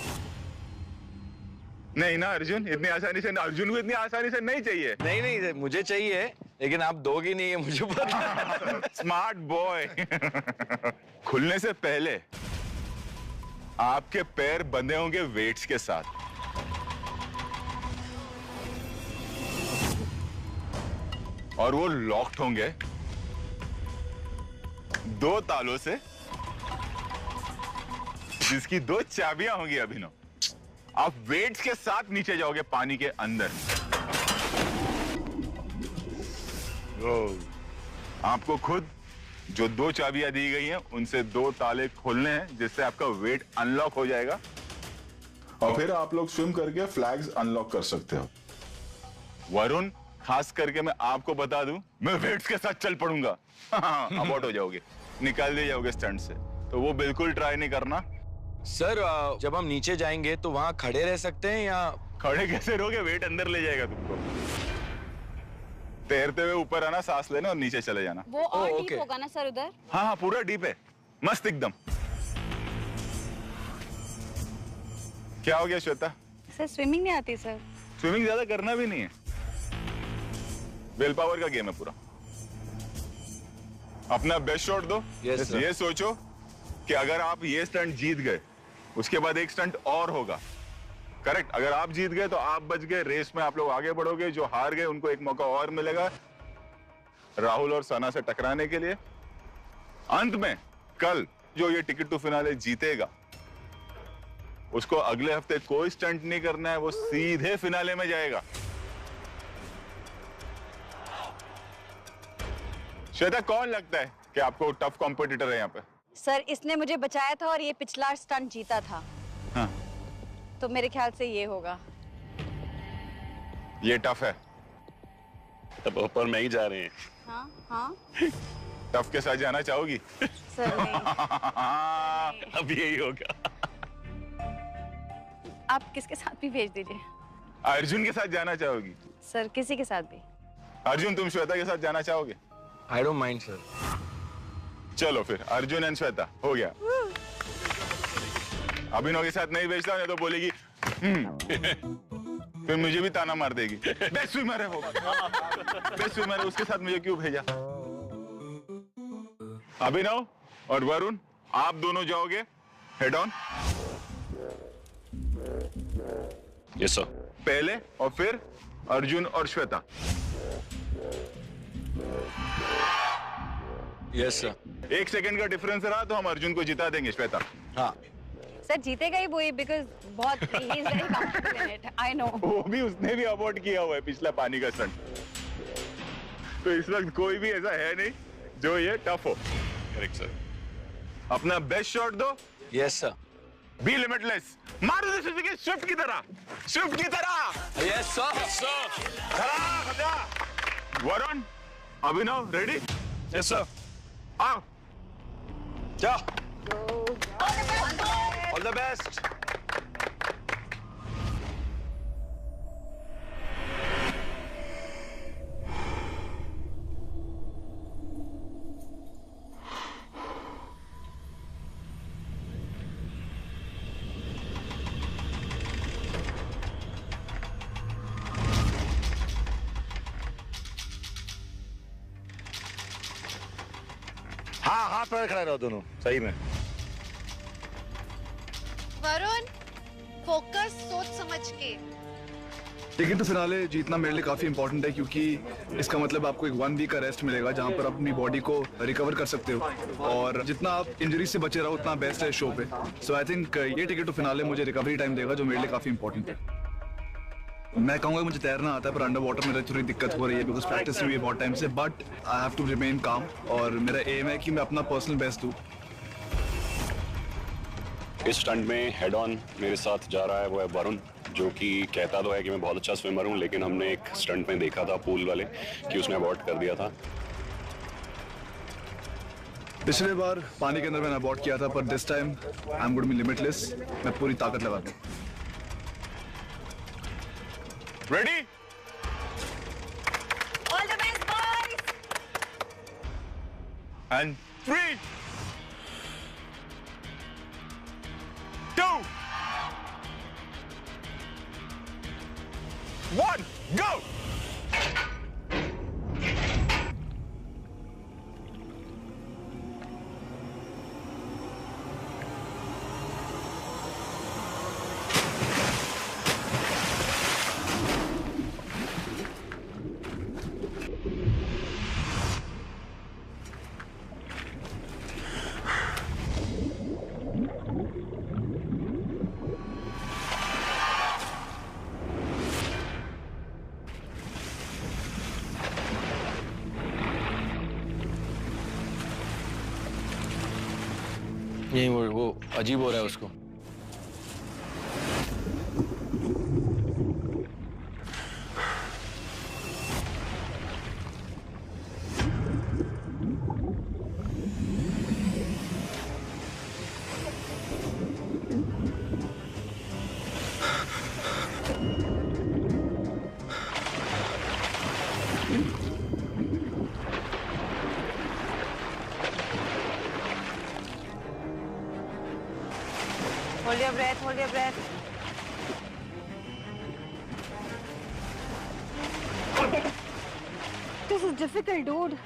नहीं ना अर्जुन, इतनी आसानी से, अर्जुन को इतनी आसानी से नहीं चाहिए। नहीं मुझे चाहिए, लेकिन आप दोगे नहीं है मुझे पता। Smart boy. खुलने से पहले आपके पैर बंधे होंगे वेट्स के साथ, और वो लॉक्ड होंगे 2 तालों से, जिसकी 2 चाबियां होंगी अभिनव। आप वेट्स के साथ नीचे जाओगे पानी के अंदर। आपको खुद जो 2 चाबियां दी गई हैं उनसे 2 ताले खोलने हैं, जिससे आपका वेट अनलॉक हो जाएगा और फिर आप लोग स्विम करके फ्लैग्स अनलॉक कर सकते हो। वरुण, खास करके मैं आपको बता दूं, मैं वेट्स के साथ चल पड़ूंगा। अबॉर्ट हो जाओगे, निकाल दिए जाओगे स्टंट से, तो वो बिल्कुल ट्राई नहीं करना। सर जब हम नीचे जाएंगे तो वहाँ खड़े रह सकते हैं या? खड़े कैसे रहोगे, वेट अंदर ले जाएगा तुमको। तैरते हुए ऊपर आना, सांस लेना और नीचे चले जाना। वो और डीप होगा ना सर उधर? हाँ हाँ, पूरा डीप है, मस्त एकदम। क्या हो गया श्वेता? सर स्विमिंग नहीं आती सर। स्विमिंग ज्यादा करना भी नहीं है, विल पावर का गेम है पूरा। अपना बेस्ट शॉट दो। ये सोचो कि अगर आप ये स्टंट जीत गए, उसके बाद एक स्टंट और होगा। करेक्ट, अगर आप जीत गए तो आप बच गए, रेस में आप लोग आगे बढ़ोगे। जो हार गए उनको एक मौका और मिलेगा राहुल और सना से टकराने के लिए। अंत में कल जो ये टिकट टू फिनाले जीतेगा, उसको अगले हफ्ते कोई स्टंट नहीं करना है, वो सीधे फिनाले में जाएगा। श्वेता, कौन लगता है कि आपको टफ कॉम्पिटिटर है यहाँ पे? सर इसने मुझे बचाया था और ये पिछला स्टंट जीता था। हाँ। तो मेरे ख्याल से ये होगा। ये टफ है। तब ऊपर में ही जा रहे हैं। हाँ हाँ। टफ के साथ जाना चाहोगी? सर नहीं। अब यही होगा। आप किसके साथ भी भेज दीजिए। अर्जुन के साथ जाना चाहोगी? सर किसी के साथ भी। अर्जुन, तुम श्वेता के साथ जाना चाहोगे? I don't mind sir. चलो फिर अर्जुन एंड श्वेता हो गया। अभिनव के साथ नहीं भेजता नहीं तो बोलेगी फिर मुझे भी ताना मार देगी, बेस्ट स्विमर है वो, बेस्ट स्विमर है, उसके साथ मुझे क्यों भेजा। अभिनव और वरुण, आप दोनों जाओगे हेड ऑन। Yes sir. पहले और फिर अर्जुन और श्वेता। Yes sir. 1 सेकंड का डिफरेंस रहा तो हम अर्जुन को जिता देंगे श्वेता। हाँ सर जीतेगा ही वो ही, बिकॉज बहुत he is very comfortable in it. I know. वो भी, उसने भी अबॉर्ट किया हुआ है पिछला पानी का स्टंट। तो इस वक्त कोई भी ऐसा है नहीं जो ये टफ हो। Correct sir. अपना बेस्ट शॉट दो। Yes sir. Be limitless. Maruti Suzuki Swift की तरह, स्विफ्ट की तरह। Yes sir. Varun, Abhinav, ready? Yes sir. आओ। जा। All the best. हाँ, हाथ पैर खड़े रहो दोनों, सही में। वरुण, फोकस, सोच समझ के। टिकट टू फिनाले जीतना मेरे लिए काफी इंपॉर्टेंट है, क्योंकि इसका मतलब आपको एक 1 वीक का रेस्ट मिलेगा जहां पर अपनी बॉडी को रिकवर कर सकते हो, और जितना आप इंजरी से बचे रहो उतना बेस्ट है शो पे। सो आई थिंक ये टिकट टू फिनाले मुझे रिकवरी टाइम देगा, जो मेरे लिए काफी इंपॉर्टेंट है। मैं कहूंगा मुझे तैरना आता है, पर अंडर वाटर मेरे थोड़ी दिक्कत हो रही है बिकॉज प्रैक्टिस हुई है बहुत टाइम से, but I have to remain calm, और मेरा एम है कि मैं अपना पर्सनल बेस्ट दूं। इस स्टंट में हेड ऑन मेरे साथ जा रहा है वो है वरुण, जो कि कहता तो है कि मैं बहुत अच्छा स्विमर हूँ, लेकिन हमने एक स्टंट में देखा था पूल वाले कि उसने अबॉर्ट कर दिया था। पिछले बार पानी के अंदर मैंने अबॉर्ट किया था, पर this time I am going to be limitless. मैं पूरी ताकत लगा दूं। Ready? All the best boys. And 3, 2, 1, go! नहीं वो अजीब हो रहा है उसको। Hold your breath, hold your breath. This is difficult, dude.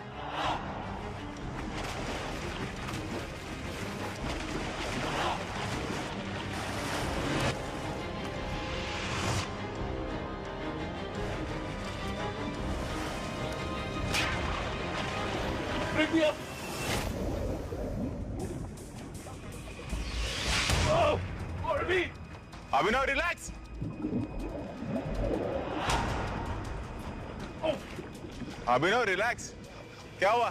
Bring me up. Abhinav, relax. Abhinav relax. क्या हुआ?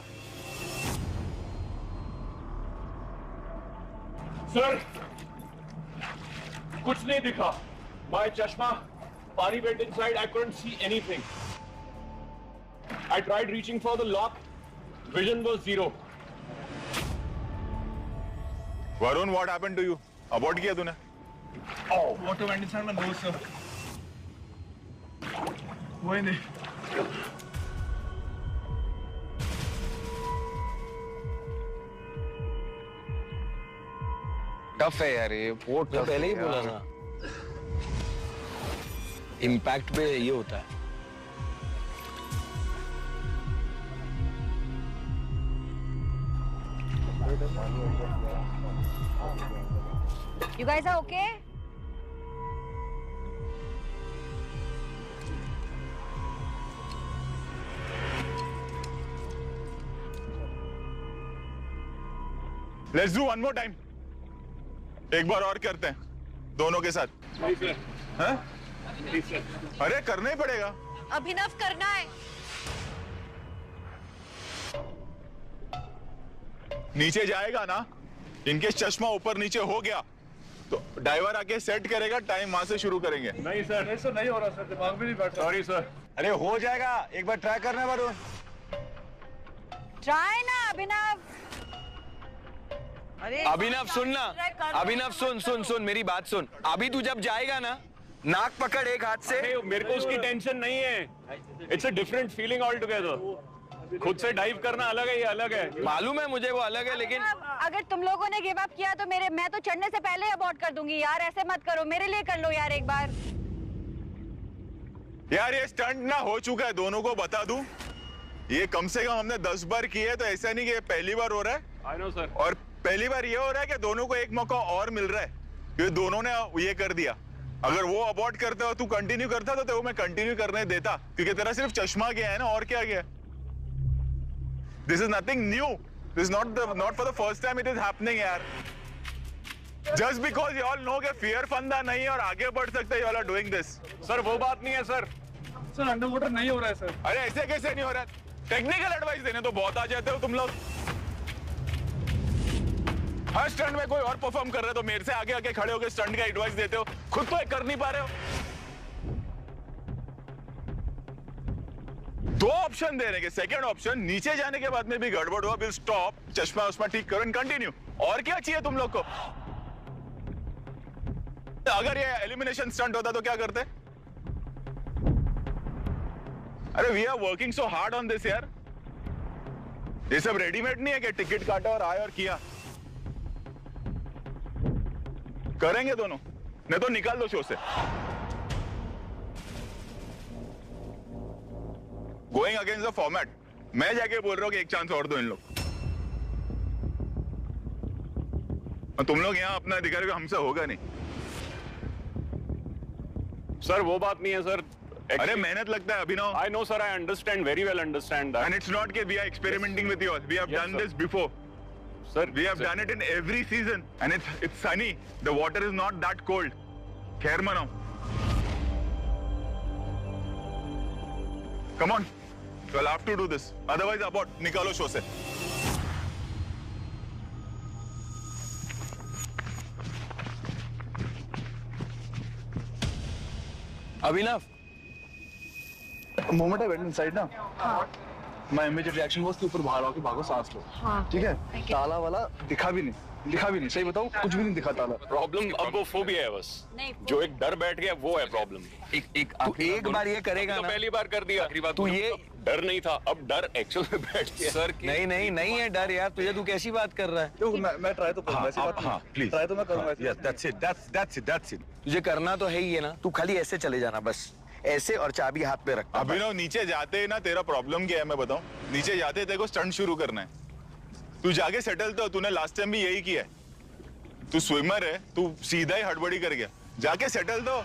सर कुछ नहीं दिखा। माय चश्मा पानी went inside. I couldn't see anything. I tried reaching for the lock. Vision was zero. Varun, what happened to you? Abort किया तूने? Oh, water went inside my nose, sir. वो ही नहीं। टफ है यार ये, बहुत टफ। पहले ही बोला था, इम्पैक्ट पे ये होता है। You guys are okay? Let's do one more time. एक बार और करते हैं दोनों के साथ। हाँ? अरे करना ही पड़ेगा। अभिनव करना है। नीचे जाएगा ना, इनके चश्मा ऊपर नीचे हो गया तो ड्राइवर आके सेट करेगा, टाइम वहां से शुरू करेंगे। नहीं सर नहीं हो रहा सर, दिमाग में नहीं बैठ रहा। Sorry sir. अरे हो जाएगा, एक बार ट्राई करना वरुण। Try ना अभिनव। अभिनव सुन ना, अभिनव सुन मेरी बात सुन। अभी तू जब जाएगा ना, नाक पकड़ एक हाथ से। मेरे को उसकी टेंशन नहीं है। It's a different feeling all together. खुद से डाइव करना अलग है, ये अलग है। मालूम है मुझे वो अलग है, लेकिन अगर तुम लोगों ने गिव अप किया तो मैं तो चढ़ने से पहले अबॉर्ट कर दूंगी यार। ऐसे मत करो, मेरे लिए कर लो यार एक बार। यार ये स्टंट ना हो चुका है, दोनों को बता दूं। ये कम से कम हमने 10 बार किए है, तो ऐसा नहीं कि ये पहली बार हो रहा है। I know, sir. और पहली बार ये हो रहा है कि दोनों को एक मौका और मिल रहा है, क्योंकि दोनों ने ये कर दिया। अगर वो अबॉर्ट करते हो, तू कंटिन्यू करता तो वो मैं कंटिन्यू करने देता, क्योंकि तेरा सिर्फ चश्मा गया है ना, और क्या गया। This is nothing new, this is not for the first time it is happening यार। Just because you all know कि फियर फंदा नहीं है और आगे बढ़ सकते, you all are doing this. Sir वो बात नहीं है सर। सर अंडर वाटर नहीं हो रहा है सर। अरे ऐसे कैसे नहीं हो रहा है? टेक्निकल एडवाइस देने तो बहुत आ जाते हो तुम लोग। हर स्टंट में कोई और परफॉर्म कर रहे हो तो मेरे से आगे आगे खड़े होकर स्टंट का एडवाइस देते हो, खुद तो कर नहीं पा रहे हो। दो ऑप्शन दे रहे हैं, सेकंड ऑप्शन नीचे जाने के बाद में भी गड़बड़ हुआ, विल स्टॉप, चश्मा उस्मा ठीक करो एंड कंटिन्यू। और क्या चाहिए तुम लोग को? अगर ये एलिमिनेशन स्टंट होता तो क्या करते? अरे we are working so hard on this यार। ये सब रेडीमेड नहीं है कि टिकट काटा और आए और किया। करेंगे दोनों, नहीं तो निकाल दो शो से। Going against the format. मैं जाके बोल रहा हूँ कि एक चांस और दो इन लोग। तुम लोग यहाँ अपना दिखाओगे, हमसे होगा नहीं। सर वो बात नहीं है सर। अरे मेहनत लगता है अभिनव। I know sir, I understand, very well understand that. And it's not that we are experimenting with you all. We have done this before. Sir, we have done it in every season, and it's sunny. The water is not that cold. Khair manao. Come on, you'll have to do this. Otherwise, abort. Nikalo show se. Abhinav, moment I went inside ना, my immediate reaction was कि ऊपर बाहर आओ कि भागो, सांस लो। ठीक है, ताला वाला दिखा भी नहीं, सही बताऊं कुछ भी नहीं दिखा ताला। प्रॉब्लम अब वो फोबिया है बस, जो एक डर बैठ गया वो है प्रॉब्लम। एक बार ये करेगा तो ना, पहली बार कर दिया, तू ये डर नहीं था, अब डर एक्चुअल में बैठ गया। सर नहीं है डर यार, तुझे तू कैसी बात कर रहा है? तो मैं ट्राई तो करूंगा, ऐसी बात नहीं। प्लीज ट्राई तो मैं करूंगा। Yes that's it. तुझे करना तो है ही है ना, तू खाली ऐसे चले जाना बस, ऐसे, और चाबी हाथ पे रखना। अभिनव नीचे जाते ही ना, तेरा प्रॉब्लम क्या है मैं बताऊं, नीचे जाते तेरे को स्टंट शुरू करना है। तू जाके सेटल तो, तूने लास्ट टाइम भी यही किया है। तू स्विमर है, तू सीधा ही हड़बड़ी कर गया, जाके सेटल तो,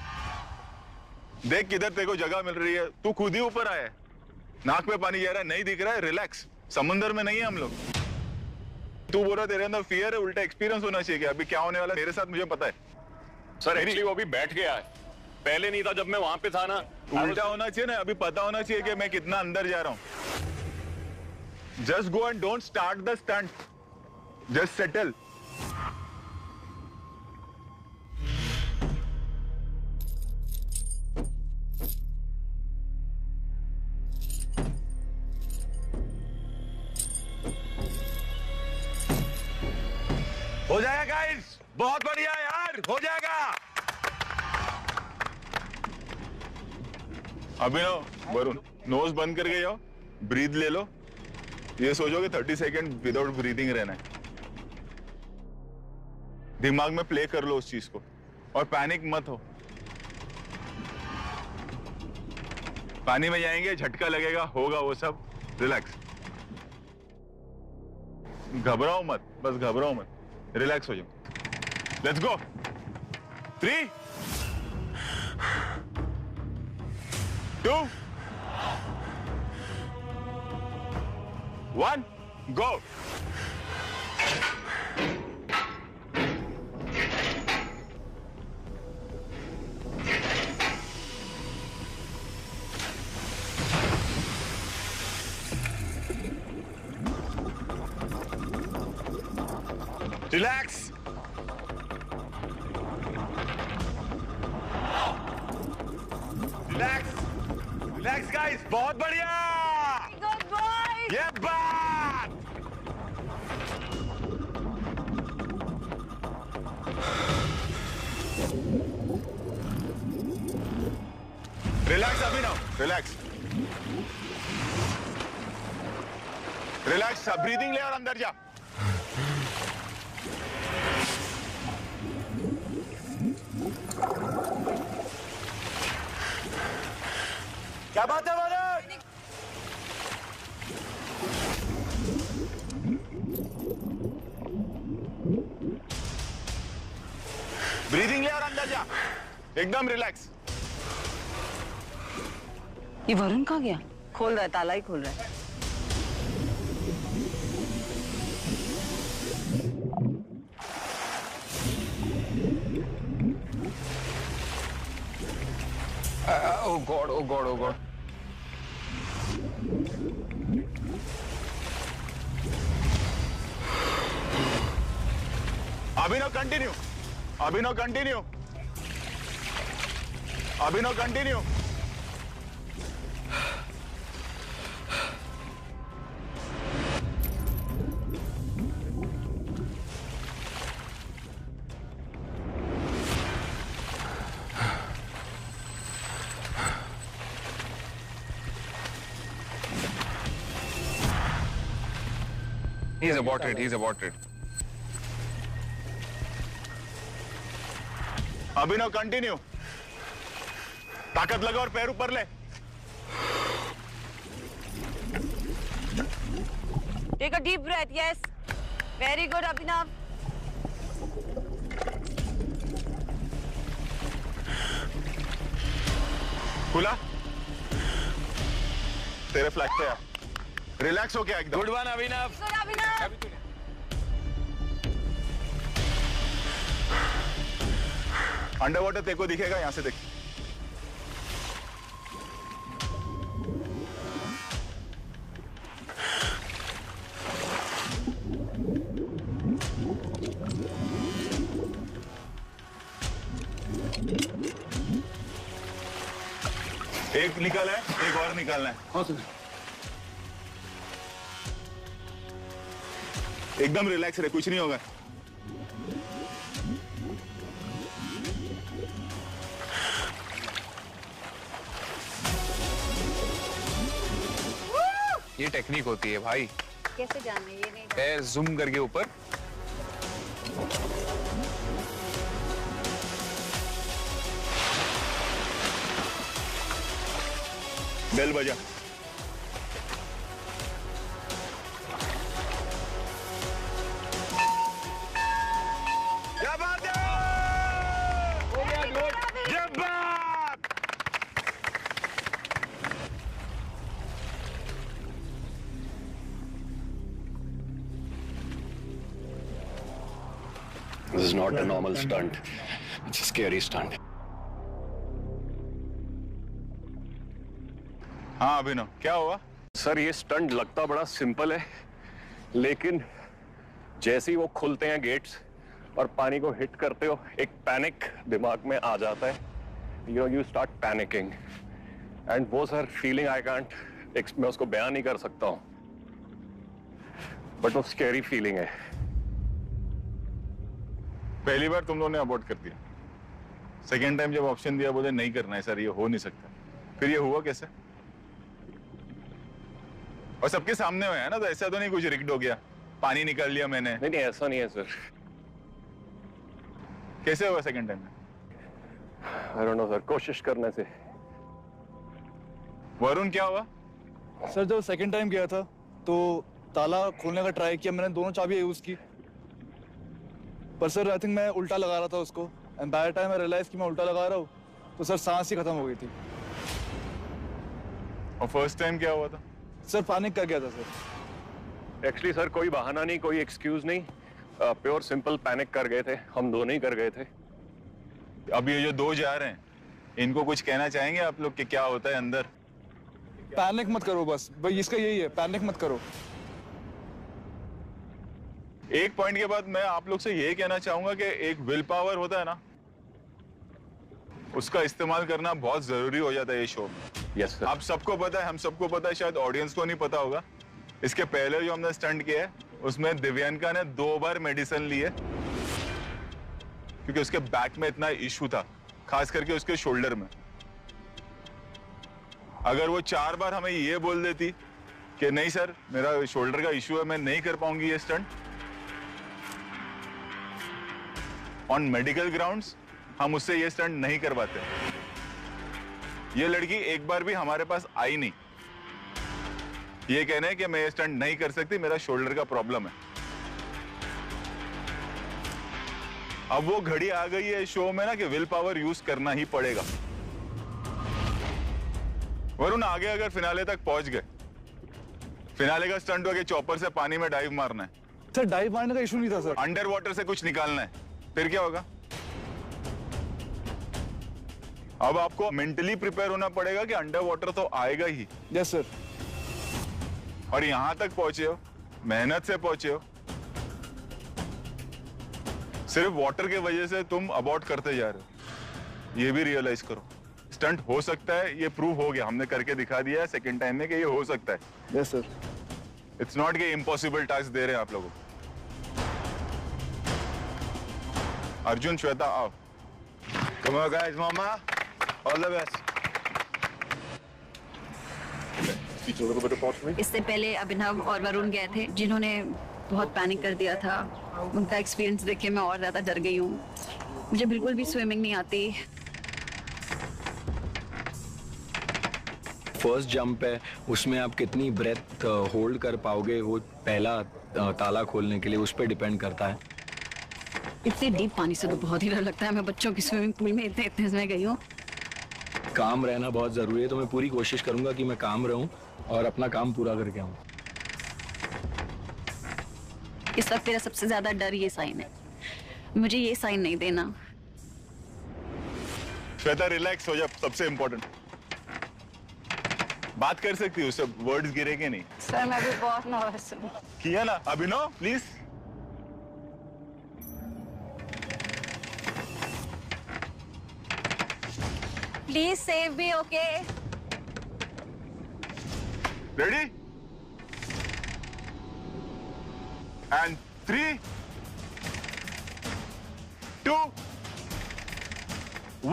देख किधर तेरे को जगह मिल रही है। तू खुद ही ऊपर आया है, नाक में पानी जा रहा है, नहीं दिख रहा है, रिलैक्स, समंदर में नहीं है हम लोग। तू बोल रहा तेरे अंदर फियर है, उल्टा एक्सपीरियंस होना चाहिए कि अभी क्या होने वाला है मेरे साथ, मुझे पता है। सर एक्चुअली वो भी बैठ गया है, पहले नहीं था जब मैं वहां पे था ना। उल्टा होना चाहिए ना, अभी पता होना चाहिए कि मैं कितना अंदर जा रहा हूं। Just go and don't start the stunt, just settle. हो जाएगा गाइस, बहुत बढ़िया यार, हो जाएगा। अभिनव, वरुण, नोज बंद करके जाओ, ब्रीथ ले लो। ये सोचो कि 30 सेकेंड विदाउट ब्रीदिंग रहना है। दिमाग में प्ले कर लो उस चीज को, और पैनिक मत हो। पानी में जाएंगे, झटका लगेगा, होगा वो सब, रिलैक्स। घबराओ मत, बस घबराओ मत, रिलैक्स हो जाओ। Let's go. 3 2 1 go. Relax. Relax guys, बहुत बढ़िया। Good boy. ये बात। रिलैक्स अभिनव, रिलैक्स रिलैक्स। ब्रीदिंग ले और अंदर जा। क्या बात है वरुण? ब्रीदिंग ले और अंदर जा, एकदम रिलैक्स। ये वरुण कहाँ गया? खोल रहा है, ताला ही खोल रहा है। Oh God, oh God, oh God. Abhinav continue, Abhinav continue, Abhinav continue. He's aborted, he's aborted. Abhinav continue, ताकत लगा और पैर ऊपर ले। Take a deep breath. Yes. Very good, Abhinav. खुला, तेरे फ्लैग पे आ। रिलैक्स हो गया एकदम। गुड वन अभिनव। Good, Abhinav. अंडर वाटर तेरे को दिखेगा, यहां से देख। एक निकाला है, एक और निकालना है। हाँ सर। एकदम रिलैक्स रहे, कुछ नहीं होगा। ये टेक्निक होती है भाई। कैसे जाने ये नहीं पैर जूम करके ऊपर। बेल बजा। क्या बात है? क्या बात! This is not a normal stunt. It's a scary stunt. हाँ अभिनव, क्या हुआ? सर ये स्टंट लगता बड़ा सिंपल है, लेकिन जैसे ही वो खुलते हैं गेट्स और पानी को हिट करते हो, एक पैनिक दिमाग में आ जाता है। यू स्टार्ट पैनिकिंग एंड वो सर फीलिंग आई कांट, मैं उसको बयान नहीं कर सकता हूँ, बट वो स्कैरी फीलिंग है। पहली बार तुम लोगों ने अबॉर्ट कर दिया, सेकेंड टाइम जब ऑप्शन दिया बोले नहीं करना है सर, ये हो नहीं सकता, फिर ये हुआ कैसे? और सबके सामने हुआ है ना, तो ऐसा तो नहीं कुछ रिग्ड हो गया, पानी निकाल लिया मैंने? नहीं ऐसा नहीं है सर। कैसे हुआ सेकेंड टाइम में? आई डोंट नो सर, कोशिश करने से। वरुण क्या हुआ? सर जब सेकंड टाइम गया था तो ताला खोलने का ट्राई किया मैंने, दोनों चाबियां यूज की, पर सर आई थिंक मैं उल्टा लगा रहा था उसको, and by the time I realise कि मैं उल्टा लगा रहा हूँ तो सर सांस ही खत्म हो गई थी। और फर्स्ट टाइम क्या हुआ था? सर पैनिक कर गया था सर। एक्चुअली सर कोई बहाना नहीं, कोई एक्सक्यूज नहीं, प्योर सिंपल पैनिक कर गए थे, हम दोनों ही कर गए थे। अब ये जो दो जा रहे हैं, इनको कुछ कहना चाहेंगे आप लोग कि क्या होता है अंदर? पैनिक मत करो बस भाई, इसका यही है, पैनिक मत करो। एक पॉइंट के बाद मैं आप लोग से ये कहना चाहूंगा कि एक विल पावर होता है ना, उसका इस्तेमाल करना बहुत जरूरी हो जाता है ये शो में। Yes sir. आप सबको पता है, हम सबको पता है, शायद ऑडियंस को नहीं पता होगा, इसके पहले जो हमने स्टंट किया है उसमें दिव्यांका ने 2 बार मेडिसिन ली है, क्योंकि उसके बैक में इतना इशू था, खास करके उसके शोल्डर में। अगर वो 4 बार हमें ये बोल देती कि नहीं सर मेरा शोल्डर का इशू है, मैं नहीं कर पाऊंगी ये स्टंट, ऑन मेडिकल ग्राउंड्स हम उससे ये स्टंट नहीं करवाते। ये लड़की एक बार भी हमारे पास आई नहीं ये कहने कि मैं ये स्टंट नहीं कर सकती, मेरा शोल्डर का प्रॉब्लम है। अब वो घड़ी आ गई है शो में ना कि विल पावर यूज करना ही पड़ेगा। वरुण आगे अगर फिनाले तक पहुंच गए, फिनाले का स्टंट हो गया चॉपर से पानी में डाइव मारना है। सर डाइव मारने का इशू नहीं था सर, अंडर वाटर से कुछ निकालना है, फिर क्या होगा? अब आपको मेंटली प्रिपेयर होना पड़ेगा कि अंडर वाटर तो आएगा ही। Yes sir. और यहां तक पहुंचे हो, मेहनत से पहुंचे हो, सिर्फ वाटर की वजह से तुम अबॉर्ट करते जा रहे हो, ये भी रियलाइज करो। स्टंट हो सकता है, ये प्रूव हो गया, हमने करके दिखा दिया है सेकेंड टाइम में कि ये हो सकता है। Yes sir. इट्स नॉट कि इम्पॉसिबल टास्क दे रहे हैं आप लोगों को। अर्जुन, श्वेता आओ। Come on guys, mama. All the best. इससे पहले अभिनव और वरुण गए थे, जिन्होंने बहुत पैनिक कर दिया था। उनका एक्सपीरियंस देख के मैं और ज्यादा डर गई हूँ। मुझे बिल्कुल भी स्विमिंग नहीं आती। फर्स्ट जंप है, उसमें आप कितनी ब्रेथ होल्ड कर पाओगे, वो पहला ताला खोलने के लिए उस पर डिपेंड करता है। इतने डीप पानी से तो बहुत ही डर लगता है। मैं बच्चों की स्विमिंग पूल में इतने इसमें गई हूँ। काम रहना बहुत जरूरी है, तो मैं पूरी कोशिश करूंगा कि मैं काम रहूं और अपना काम पूरा करके आऊं। इस वक्त मेरा सबसे ज्यादा डर ये साइन है, मुझे ये साइन नहीं देना। श्वेता रिलैक्स हो जा, सबसे इम्पोर्टेंट। बात कर सकती हूँ, उससे वर्ड्स गिरेंगे नहीं। सर मैं भी बहुत नर्वस हूँ। किया ना Abhinav, please. Please save me, okay? Ready and 3, 2,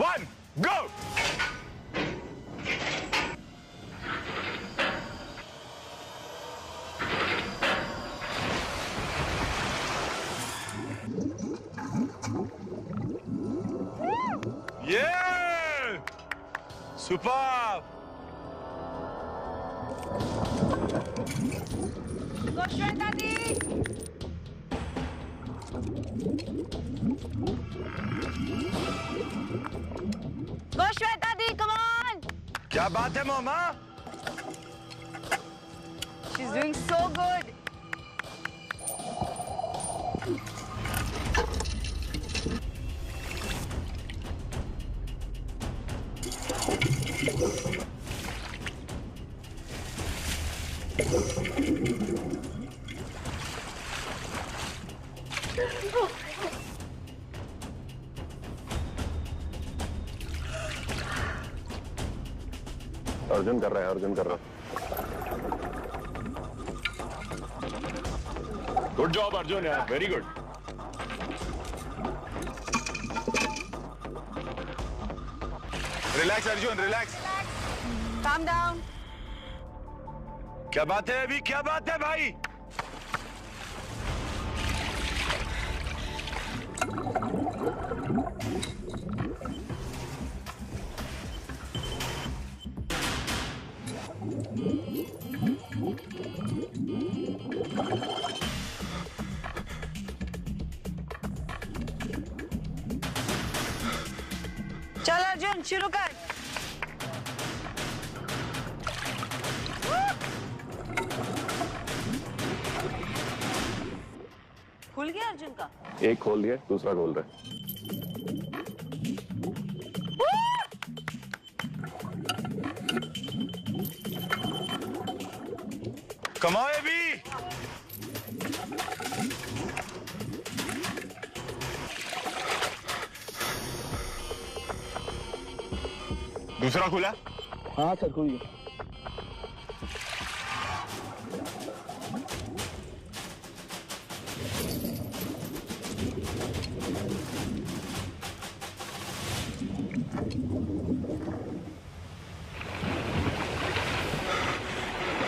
1 go. Yeah! Superb! Go Shweta di! Go Shweta di, come on! क्या बात है मोमा? She's doing so good. Arjun कर रहा है, अर्जुन कर रहा है। गुड जॉब अर्जुन यार, very good. Relax Arjun, relax. Calm down. क्या बात है अभी, क्या बात है भाई? चल अर्जुन शुरू कर। खुल गया अर्जुन का। एक खोल दिया, दूसरा खोल रहा है। कमाओ अभी। दूसरा खुला। हाँ सर खुल गया।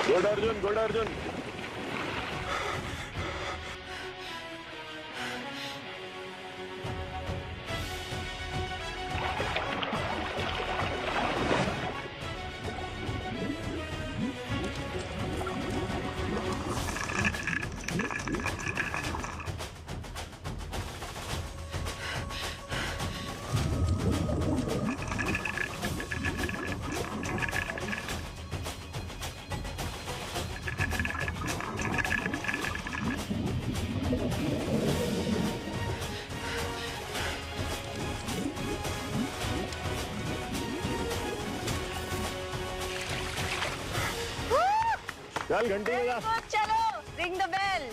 Good Arjun, good Arjun. चल घंटी बजा। चलो रिंग द बेल।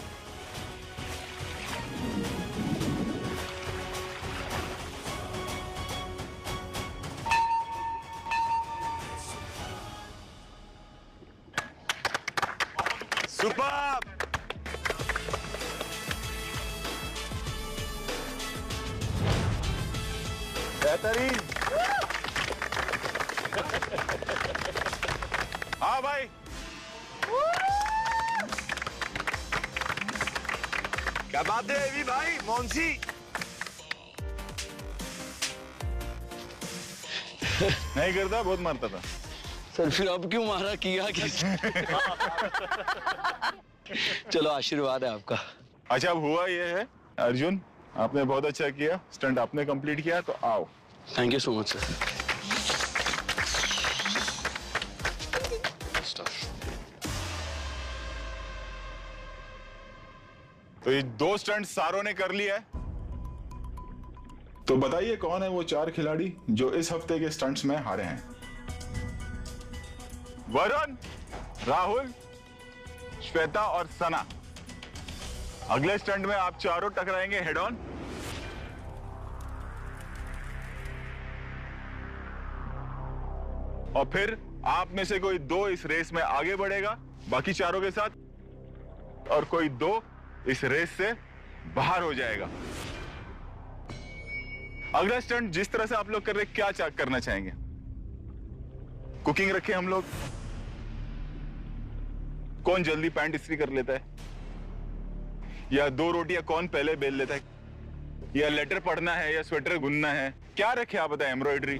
सुपर। बेहतरीन। हाँ भाई, क्या बात है अभी भाई, मोंसी। नहीं करता, बहुत मारता था। सर फिर अब क्यों मारा, किया किसने? चलो आशीर्वाद है आपका। अच्छा अब हुआ ये है अर्जुन, आपने बहुत अच्छा किया, स्टंट आपने कंप्लीट किया, तो आओ। Thank you so much sir. तो ये 2 स्टंट सारों ने कर लिया है। तो बताइए कौन है वो 4 खिलाड़ी जो इस हफ्ते के स्टंट्स में हारे हैं? वरुण, राहुल, श्वेता और सना। अगले स्टंट में आप चारों टकराएंगे हेड ऑन। और फिर आप में से कोई 2 इस रेस में आगे बढ़ेगा बाकी चारों के साथ, और कोई 2 इस रेस से बाहर हो जाएगा। अगला स्टंट जिस तरह से आप लोग कर रहे हैं, क्या करना चाहेंगे? कुकिंग रखें हम लोग? कौन जल्दी पैंट इस्त्री कर लेता है, या 2 रोटियां कौन पहले बेल लेता है, या लेटर पढ़ना है, या स्वेटर बुनना है? क्या रखे आप बताएं? एम्ब्रॉयडरी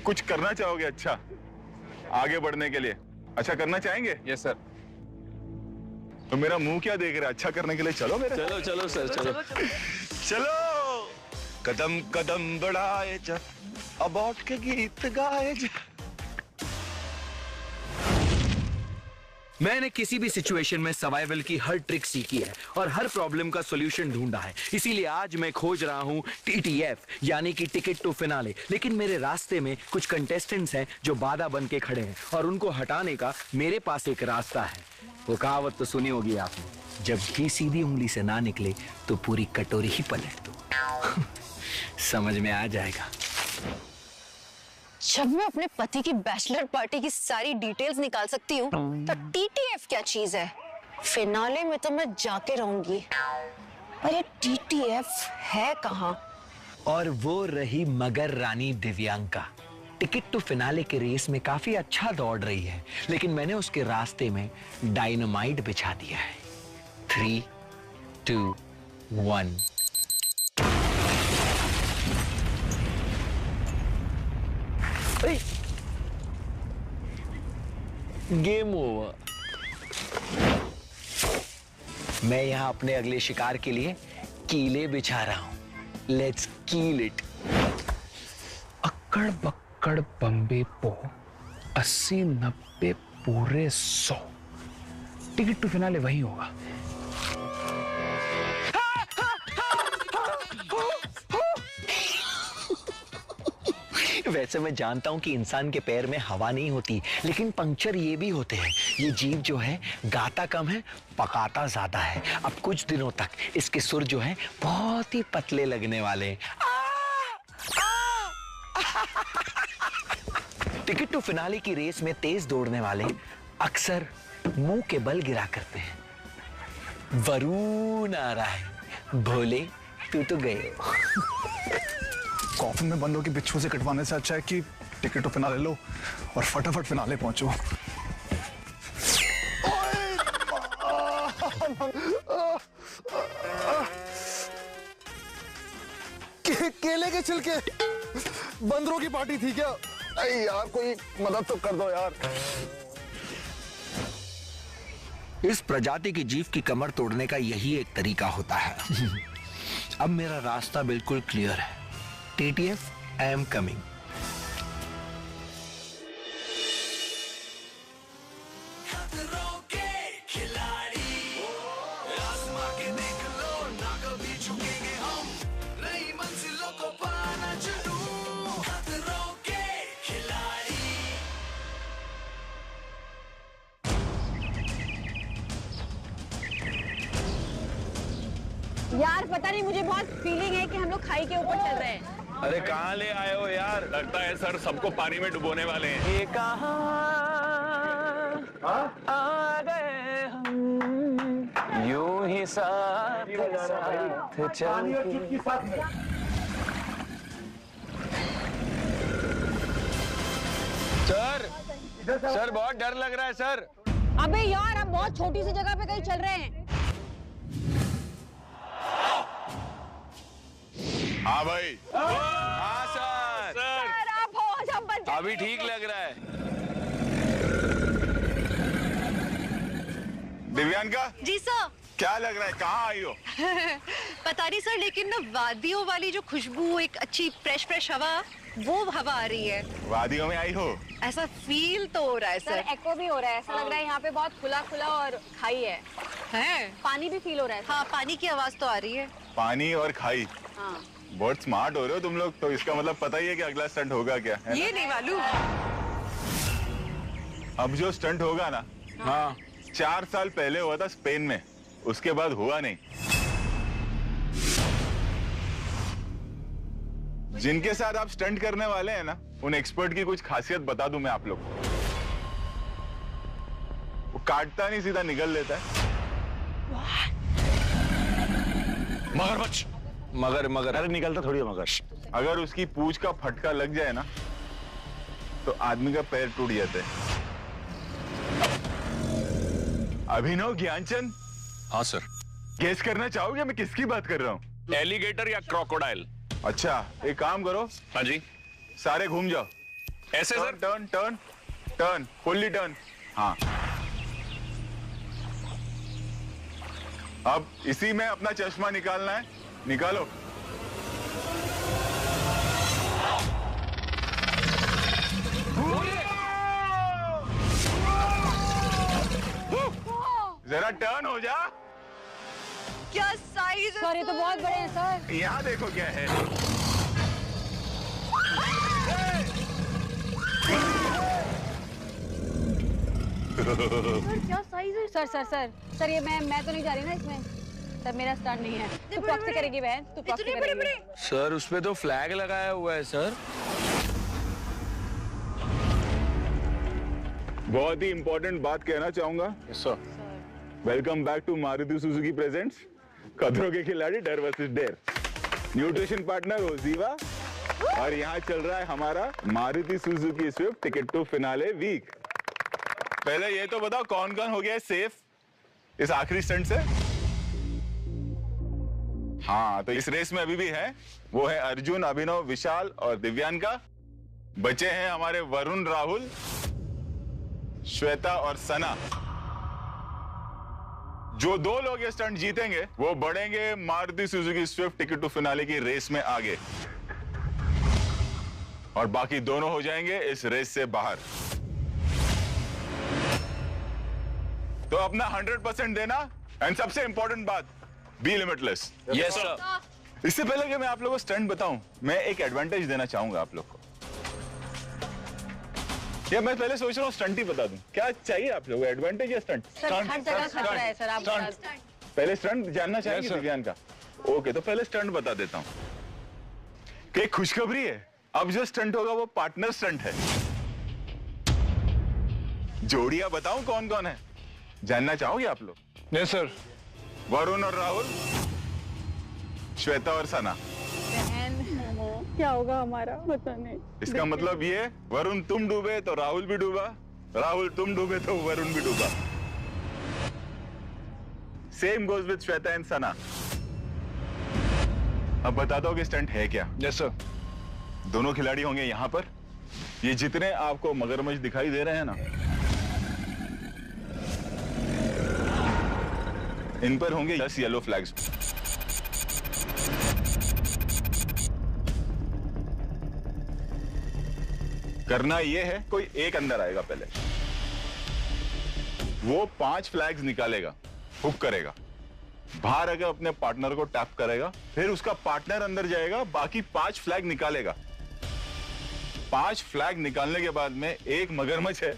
कुछ करना चाहोगे अच्छा आगे बढ़ने के लिए? अच्छा करना चाहेंगे? Yes sir. तो मेरा मुंह क्या देख रहा है? अच्छा करने के लिए चलो मेरे। चलो चलो सर चलो। चलो कदम कदम बढ़ाए जा, अबाउट के गीत गाए जा। मैंने किसी भी सिचुएशन में सर्वाइवल की हर ट्रिक सीखी है और हर प्रॉब्लम का सॉल्यूशन ढूंढा है। इसीलिए आज मैं खोज रहा हूं TTF यानी कि टिकट टू फिनाले। लेकिन मेरे रास्ते में कुछ कंटेस्टेंट्स हैं जो बाधा बन के खड़े हैं और उनको हटाने का मेरे पास एक रास्ता है। वो कहावत तो सुनी होगी आपने, जब घी सीधी उंगली से ना निकले तो पूरी कटोरी ही पलट दो। समझ में आ जाएगा। जब मैं अपने पति की बैचलर पार्टी की सारी डिटेल्स निकाल सकती हूँ तो TTF क्या चीज है? फिनाले में तो मैं जाके रहूंगी, पर ये TTF है कहाँ? और वो रही मगर रानी दिव्यांका। टिकट टू फिनाले के रेस में काफी अच्छा दौड़ रही है, लेकिन मैंने उसके रास्ते में डायनामाइट बिछा दिया है। 3, 2, 1। Game over. मैं यहां अपने अगले शिकार के लिए कीले बिछा रहा हूं। लेट्स कील इट। अक्कड़ बक्कड़ बम्बे पो 80, 90 पूरे 100। टिकट टू फिनाले वही होगा। वैसे मैं जानता हूं कि इंसान के पैर में हवा नहीं होती, लेकिन पंक्चर ये भी होते हैं। ये जीव जो है गाता कम है, पकाता ज्यादा है। अब कुछ दिनों तक इसके सुर जो है बहुत ही पतले लगने वाले हैं। टिकट टू फिनाले की रेस में तेज दौड़ने वाले अक्सर मुंह के बल गिरा करते हैं। वरुण आ रहा है। भोले तू तो गए हो। कॉफिन में बंदों की बिच्छू से कटवाने से अच्छा है कि टिकट टू फिनाले लो और फटाफट फिनाले पहुंचो। केले के छिलके, बंदरों की पार्टी थी क्या? अरे यार कोई मदद तो कर दो यार। इस प्रजाति के जीव की कमर तोड़ने का यही एक तरीका होता है। अब मेरा रास्ता बिल्कुल क्लियर है। TTF, I am coming. यार पता नहीं, मुझे बहुत फीलिंग है कि हम लोग खाई के ऊपर चल रहे हैं। अरे कहाँ ले आए हो यार? लगता है सर सबको पानी में डुबोने वाले हैं। ये कहाँ आ गए हम, यूं ही साथ साथ चल के। सर बहुत डर लग रहा है सर। अबे यार, हम बहुत छोटी सी जगह पे कहीं चल रहे हैं। हाँ भाई। हाँ सर। सर आप हो, हम बच जाएंगे। अभी ठीक लग रहा है। दिव्यांका जी सर। क्या लग रहा है? कहाँ आई हो? पता नहीं सर, लेकिन ना वादियों वाली जो खुशबू, एक अच्छी फ्रेश हवा, वो हवा आ रही है। वादियों में आई हो? ऐसा फील तो हो रहा है सर। एको भी हो रहा है, ऐसा लग रहा है यहाँ पे बहुत खुला खुला और खाई है। पानी भी फील हो रहा है। हाँ, पानी की आवाज तो आ रही है। पानी और खाई। हाँ। बहुत स्मार्ट हो रहे हो तुम लोग। तो इसका मतलब पता ही है कि अगला स्टंट होगा क्या है? ये नहीं मालूम। अब जो स्टंट होगा ना, हाँ 4 साल पहले हुआ था स्पेन में, उसके बाद हुआ नहीं। जिनके साथ आप स्टंट करने वाले हैं ना, उन एक्सपर्ट की कुछ खासियत बता दूं मैं आप लोग को। वो काटता नहीं, सीधा निगल लेता है। मगरमच्छ। मगर अरे निकलता थोड़ी है मगर। अगर उसकी पूंछ का फटका लग जाए ना, तो आदमी का पैर टूट जाता है। अभिनव ज्ञानचंद। हाँ सर। गेस करना चाहोगे मैं किसकी बात कर रहा हूँ? एलिगेटर या क्रोकोडाइल? अच्छा, एक काम करो। हाँ जी। सारे घूम जाओ। ऐसे sir? Turn turn turn, fully turn. हाँ, अब इसी में अपना चश्मा निकालना है। निकालो। जरा टर्न हो जा। क्या साइज है सर, ये तो बहुत बड़े हैं सर। यहाँ देखो क्या है। सर क्या साइज है? सर ये मैं तो नहीं जा रही ना इसमें। सर मेरा स्टैंड नहीं है। तू प्रॉक्सी करेगी बहन, तू प्रॉक्सी करेगी। सर उसपे तो फ्लैग लगाया हुआ है सर। बहुत ही इंपॉर्टेंट बात कहना चाहूंगा। Sir, welcome back to Maruti Suzuki presents Khatron Ke Khiladi Darr versus dare. Nutrition partner OZiva, और यहाँ चल रहा है हमारा Maruti Suzuki Swift ticket to finale week. पहले ये तो बताओ कौन कौन हो गया है सेफ इस आखिरी स्टंट से? हाँ, तो इस रेस में अभी भी है, वो है अर्जुन, अभिनव, विशाल और दिव्यांका। बचे हैं हमारे वरुण, राहुल, श्वेता और सना। जो 2 लोग ये स्टंट जीतेंगे वो बढ़ेंगे Maruti Suzuki Swift ticket to finale की रेस में आगे, और बाकी दोनों हो जाएंगे इस रेस से बाहर। तो अपना 100% देना, एंड सबसे इंपॉर्टेंट बात, बी लिमिटलेस। Yes sir. इससे पहले कि मैं आप लोगों को स्टंट बताऊं, मैं एक एडवांटेज देना चाहूंगा आप लोग को। या मैं पहले सोच रहा हूँ स्टंट ही बता दूं, क्या चाहिए आप लोगों को, एडवांटेज या स्टंट? सर हर जगह खतरा है सर, आप बता दो। पहले स्टंट जानना चाहेंगे दिव्यांका? ओके, तो पहले स्टंट बता देता हूं कि एक खुशखबरी है, अब जो स्टंट होगा वो पार्टनर स्टंट है। जोड़ियां बताऊं कौन कौन है, जानना चाहोगे आप लोग? Yes sir. वरुण और राहुल, श्वेता और सना। क्या होगा हमारा, पता नहीं। इसका मतलब ये, वरुण तुम डूबे तो राहुल भी डूबा, राहुल तुम डूबे तो वरुण भी डूबा। Same goes with Shweta and Sana. अब बता दो कि स्टंट है क्या? Yes sir. दोनों खिलाड़ी होंगे यहां पर। ये जितने आपको मगरमच्छ दिखाई दे रहे हैं ना, इन पर होंगे 10 येलो फ्लैग्स। करना ये है, कोई एक अंदर आएगा पहले, वो 5 फ्लैग्स निकालेगा, हुक करेगा, बाहर आकर अपने पार्टनर को टैप करेगा, फिर उसका पार्टनर अंदर जाएगा, बाकी 5 फ्लैग निकालेगा। 5 फ्लैग निकालने के बाद में एक मगरमच्छ है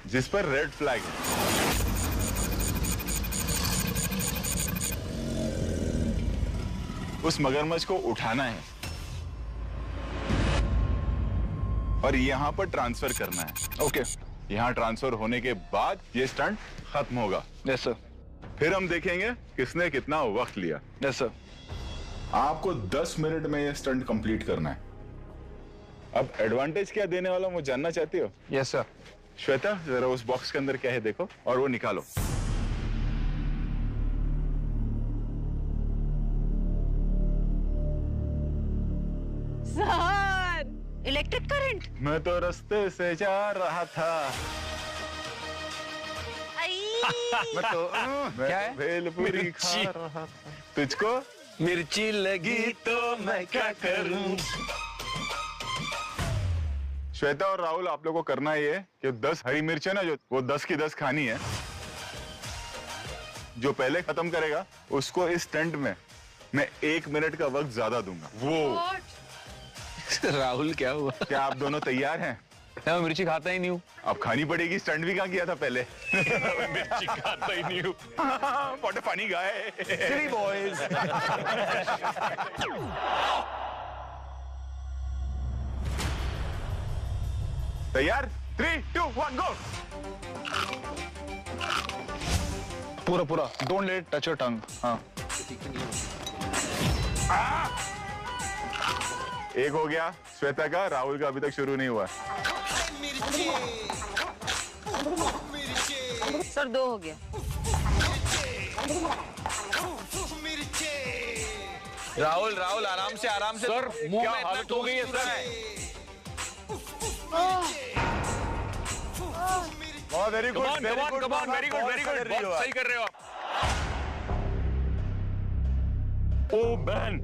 जिस पर रेड फ्लैग है। उस मगरमच्छ को उठाना है और यहां पर ट्रांसफर करना है। ओके, यहां ट्रांसफर होने के बाद ये स्टंट खत्म होगा। Yes sir. फिर हम देखेंगे किसने कितना वक्त लिया। Yes sir. आपको 10 मिनट में ये स्टंट कंप्लीट करना है। अब एडवांटेज क्या देने वाला हूं, वो जानना चाहती हो? Yes sir. श्वेता, जरा उस बॉक्स के अंदर क्या है देखो और वो निकालो। Sir, electric current. मैं तो रास्ते से जा रहा था। मैं तो क्या है? भेलपुरी खा रहा था। तुझको मिर्ची लगी तो मैं क्या करूं? श्वेता और राहुल, आप लोगों को करना ये है कि 10 हरी मिर्च है ना, जो वो 10 की 10 खानी है। जो पहले खत्म करेगा उसको इस स्टंट में मैं 1 मिनट का वक्त ज्यादा दूंगा। वो राहुल क्या हुआ? क्या आप दोनों तैयार हैं? मैं मिर्ची खाता ही नहीं हूँ। अब खानी पड़ेगी, स्टंट भी कहाँ किया था पहले। मिर्ची खाता ही नहीं हूँ। What a funny guy. Silly boys. तैयार? 3, 2, 1 गो। पूरा पूरा, don't let touch your tongue. हाँ एक हो गया श्वेता का, राहुल का अभी तक शुरू नहीं हुआ। सर 2 हो गया। राहुल राहुल आराम से सर, मुंह क्या में इतना हालत हो गई है, toast sir? Very good, very good, very good, बहुत सही कर रहे हो आप। ओ मैन,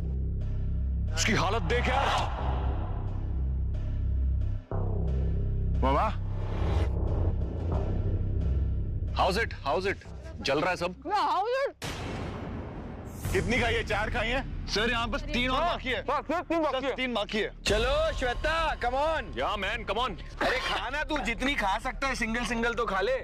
उसकी हालत देख यार। मामा, हाउस इट जल रहा है सब? कितनी खाई है? 4 खाई है सर, यहाँ बस 3 और बाकी है। सिर्फ 3 बाकी है। चलो श्वेता, कम ऑन। या मैन, कम ऑन। अरे खाना तू जितनी खा सकता है, सिंगल सिंगल तो खा ले।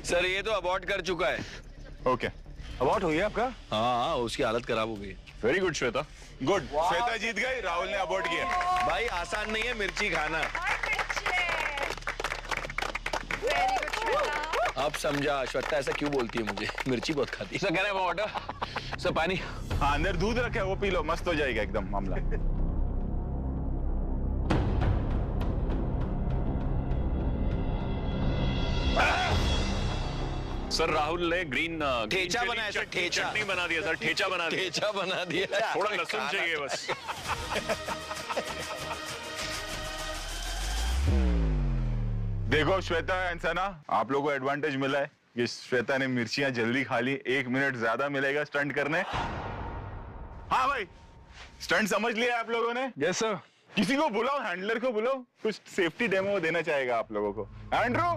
सर ये तो अबॉर्ट कर चुका है। ओके, अबॉर्ट हो गया आपका? हाँ, उसकी हालत खराब हो गई। Very good Shweta. Good, Shweta जीत गई, राहुल ने अबॉर्ट किया। भाई आसान नहीं है मिर्ची खाना। अब समझा श्वेता ऐसा क्यों बोलती है मुझे, मिर्ची बहुत खाती है। सर कह रहे हैं वाटर, सर पानी। हाँ, अंदर दूध रखा है, वो पी लो, मस्त हो जाएगा एकदम मामला। सर राहुल ने ग्रीन ठेचा बनाया सर, ठेचा। चटनी बना दिया सर, ठेचा बना दिया। ठेचा बना दिया। थोड़ा लहसुन चाहिए बस। देखो श्वेता इंसाना, आप लोगों को एडवांटेज मिला है कि श्वेता ने मिर्चियां जल्दी खा ली, 1 मिनट ज्यादा मिलेगा स्टंट करने। हाँ भाई, स्टंट समझ लिया आप लोगों ने? Yes sir. किसी को बुलाओ, हैंडलर को बुलाओ, कुछ सेफ्टी डेमो देना चाहेगा आप लोगों को। Andrew,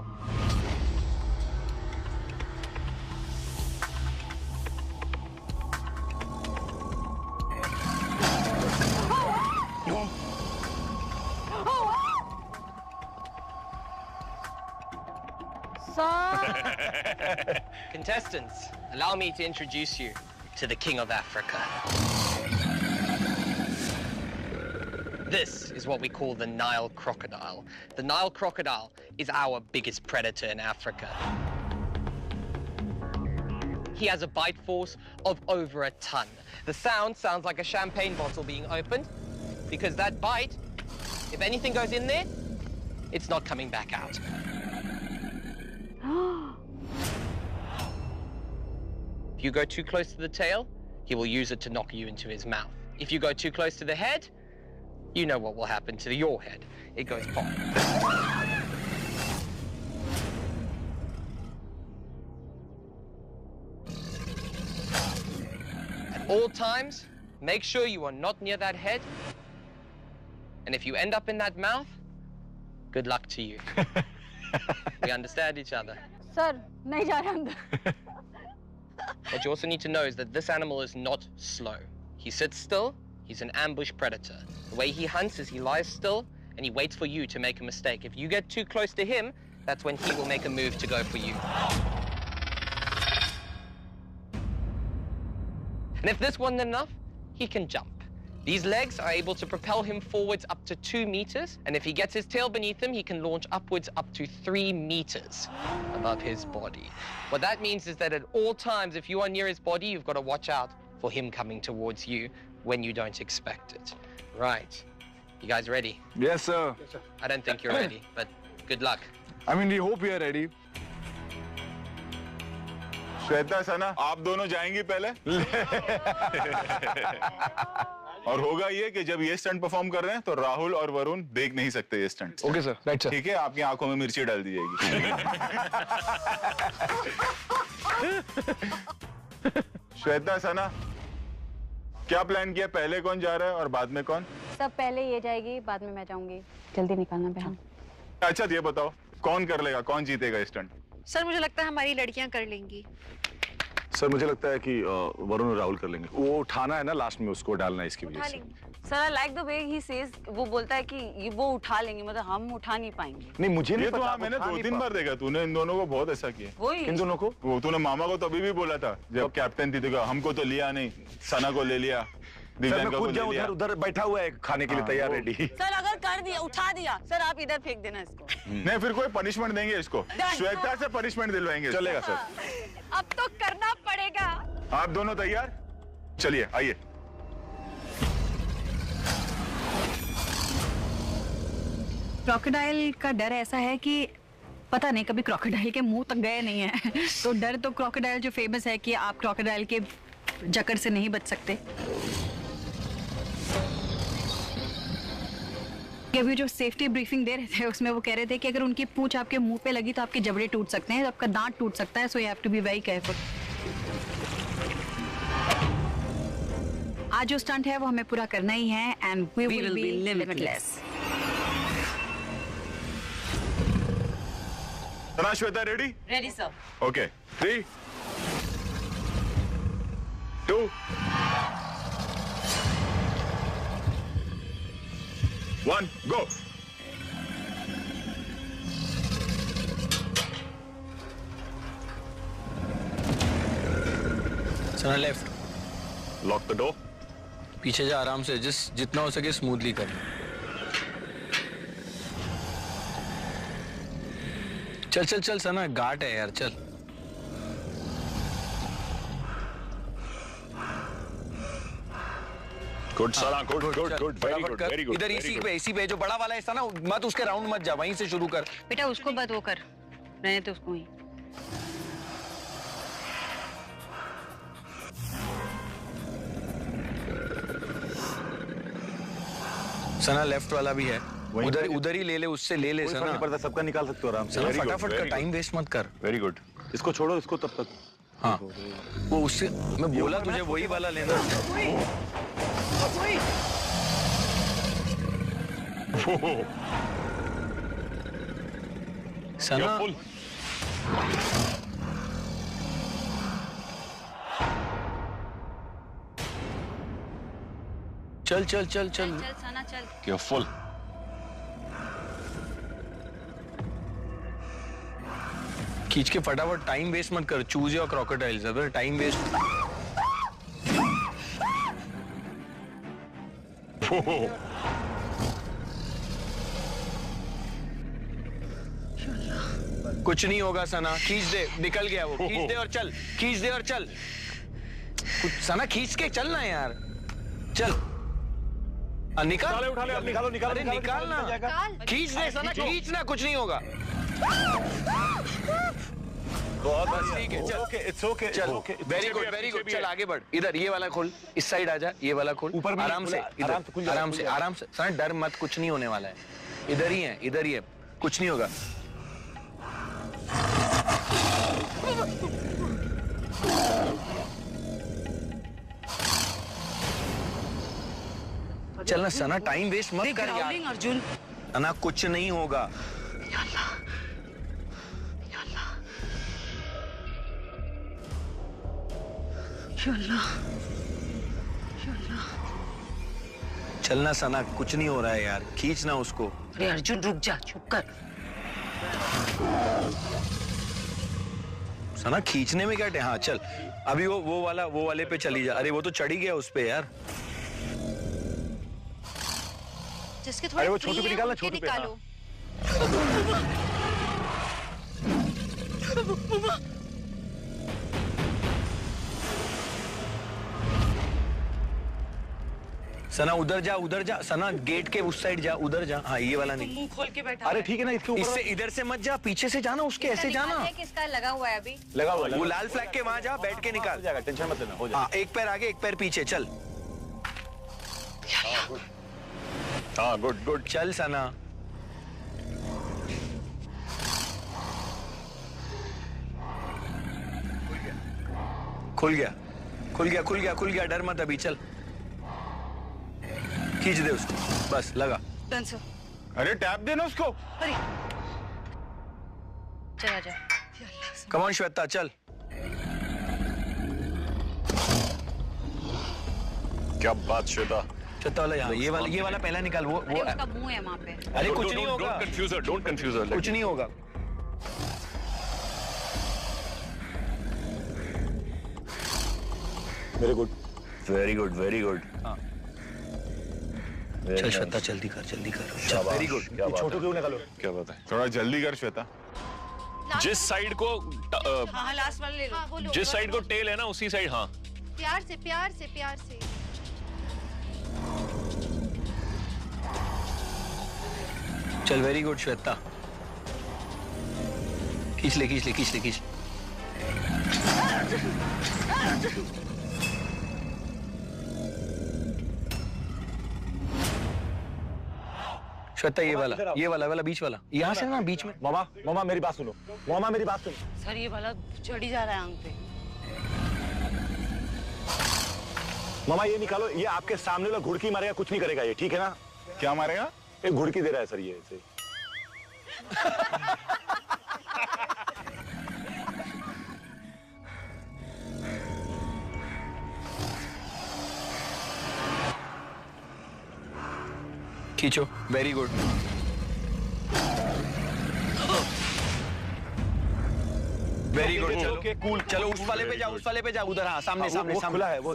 Contestants, allow me to introduce you to the King of Africa. This is what we call the Nile crocodile. The Nile crocodile is our biggest predator in Africa. He has a bite force of over a ton. The sound sounds like a champagne bottle being opened, because that bite, if anything goes in there, it's not coming back out. If you go too close to the tail, he will use it to knock you into his mouth. If you go too close to the head, you know what will happen to your head. It goes pop. At all times, make sure you are not near that head. And if you end up in that mouth, good luck to you. We understand each other. Sir नहीं जा रहा अंदर। What you also need to know is that this animal is not slow. He sits still, he's an ambush predator. The way he hunts is he lies still and he waits for you to make a mistake. If you get too close to him, that's when he will make a move to go for you. And if this wasn't enough, he can jump. These legs are able to propel him forwards up to 2 meters, and if he gets his tail beneath him, he can launch upwards up to 3 meters above his body. What that means is that at all times, if you are near his body, you've got to watch out for him coming towards you when you don't expect it. Right. You guys ready? Yes, sir. Yes, sir. I don't think you're ready, but good luck. I mean, we hope we are ready. Shweta सना, आप दोनों जाएंगी पहले। और होगा ये कि जब ये स्टंट परफॉर्म कर रहे हैं तो राहुल और वरुण देख नहीं सकते ये stunt. Okay sir, right sir. ठीक है, आपकी आंखों में मिर्ची डाल दी जाएगी। श्वेता सना, क्या प्लान किया? पहले कौन जा रहा है और बाद में कौन? सब पहले ये जाएगी, बाद में मैं जाऊंगी। जल्दी निकालना बहन। अच्छा ये बताओ, कौन कर लेगा, कौन जीतेगा स्टंट? सर मुझे लगता है हमारी लड़कियां कर लेंगी। सर मुझे लगता है कि वरुण और राहुल कर लेंगे। वो उठाना है ना लास्ट में, उसको डालना है इसकी वजह से। Sir I like the way he says, वो बोलता है कि ये वो उठा लेंगे, मतलब हम उठा नहीं पाएंगे। नहीं मुझे नहीं ये तो पता, हाँ, मैंने उठा 2-3 नहीं बार देखा, तूने इन दोनों को बहुत ऐसा किया। वही। किन दोनों को? वो तूने मामा को तभी भी बोला था जब कैप्टन थी, तो हमको तो लिया नहीं, सना को ले लिया, सर दिव्यांका मैं को खुद ले जाऊं, लिया। उधर बैठा हुआ है खाने के लिए तैयार रेडी। सर अगर कर दिया, उठा दिया, सर आप इधर फेंक देना इसको। नहीं फिर कोई पनिशमेंट देंगे इसको, श्वेता से पनिशमेंट दिलवाएंगे। चलेगा सर। अब तो करना पड़ेगा। आप दोनों तैयार? चलिए आइए। क्रोकोडाइल का डर ऐसा है कि पता नहीं कभी क्रोकोडाइल के मुंह तक गए नहीं है तो डर तो क्रोकोडाइल जो फेमस है कि आप क्रोकोडाइल के जकड़ से नहीं बच सकते। अभी जो सेफ्टी ब्रीफिंग दे रहे थे उसमें वो कह रहे थे कि अगर उनकी पूंछ आपके मुंह पे लगी तो आपके जबड़े टूट सकते हैं, आपका दांत टूट सकता है, so you have to be very careful. आज जो स्टंट है वो हमें पूरा करना ही है and we will be limitless. Sana Shweta ready? Ready sir. Okay 3 2 1 go. Sana left, lock the door. पीछे जा आराम से, जितना हो सके स्मूथली कर। चल चल चल सना, घाट है यार, चल। Good Sana, good good good, very good very good. इधर इसी पे जो बड़ा वाला है ना, मत उसके राउंड मत जा, वहीं से शुरू कर। बेटा उसको मत वो कर, रहने तो उसको ही। सना लेफ्ट वाला भी है, उधर ही ले ले, उससे ले ले सना। पड़ता, सबका निकाल सकते हो आराम से। सना फटाफट कर, टाइम वेस्ट मत कर। Very good. इसको छोड़ो, इसको तब तक। हाँ वो उससे मैं बोला तुझे वही वाला लेना। सना चल चल चल चल सना चल। केयरफुल। खींच के फटाफट, टाइम वेस्ट मत कर। चूज योर क्रोकोडाइल्स, अगर टाइम वेस्ट। कुछ नहीं होगा सना, खींच दे, निकल गया वो, खींच दे और चल, खींच दे और चल। कुछ सना खींच के चलना यार, चल। निकाल, उठा ले, निकालो निकालो। अरे निकालना, खींच दे सना, खींचना, कुछ नहीं होगा। बस ठीक है, चल। ओके, इट्स ओके, चल, वेरी गुड वेरी गुड। चल आगे बढ़, इधर ये वाला खोल, इस साइड आ जा, ये वाला खोल, ऊपर आराम से, आराम से आराम से सना, डर मत, कुछ नहीं होने वाला है। इधर ही है, इधर ही है, कुछ नहीं होगा। चलना सना, टाइम वेस्ट मत कर यार। अर्जुन सना कुछ नहीं होगा। चलना सना, कुछ नहीं हो रहा है यार, खींचना उसको। अरे अर्जुन रुक जा, चुप कर। सना खींचने में क्या हाँ चल, अभी वो वाले पे चली जा। अरे वो तो चढ़ी गया उस पे यार। जिसके थोड़े अरे वो free छोटू पे हैं, निकालना, उनके छोटू पे, निकालो। सना उधर जा सना, गेट के उस साइड जा, उधर जा। हाँ ये वाला नहीं, मुंह खोल के बैठा। अरे ठीक है ना, इसके ऊपर इससे इधर से मत जा, पीछे से जाना, उसके ऐसे जाना। किसका लगा हुआ है अभी? लगा हुआ है। वो लाल फ्लैग के वहां जा, बैठ के निकाल। हो जाएगा, टेंशन मत लेना, हो जाएगा। हाँ एक पैर आगे, एक पैर पीछे, चल। हाँ गुड गुड। चल सना, खुल गया खुल गया खुल गया खुल गया, डर मत अभी, चल खींच दे उसको, बस लगा। अरे टैप देना उसको। अरे चल आजा। कम ऑन श्वेता, चल। क्या बात श्वेता। श्वेता वाला यहाँ, ये वाला पहला निकाल। वो उसका मुंह है वहाँ पे। अरे कुछ नहीं होगा। डोंट कंफ्यूज हर। कुछ नहीं होगा। Very good, very good, very good. चल श्वेता जल्दी कर, जल्दी कर। Very good. छोटू क्यों निकालो? क्या बात है, थोड़ा जल्दी कर श्वेता। जिस साइड को हाँ लास्ट वाला ले लो। जिस साइड को टेल है ना उसी साइड। हाँ प्यार से प्यार से प्यार से। चल वेरी गुड श्वेता। खींच ले खींच ले खींच ले खींच। श्वेता ये वाला बीच वाला, यहाँ से ना बीच में। मामा मेरी बात सुनो, मामा मेरी बात सुनो। सर ये वाला चढ़ी जा रहा है आंख पे। मामा ये निकालो, ये आपके सामने वाला घुड़की मारेगा, कुछ नहीं करेगा ये, ठीक है ना? क्या मारेगा? एक घुड़की दे रहा है सर ये ऐसे। खींचो, वेरी गुड। Very good. चलो कूल, चलो उस वाले पे जाओ, उस वाले पे जाओ, उधर। हाँ सामने सामने सामने खुला है वो।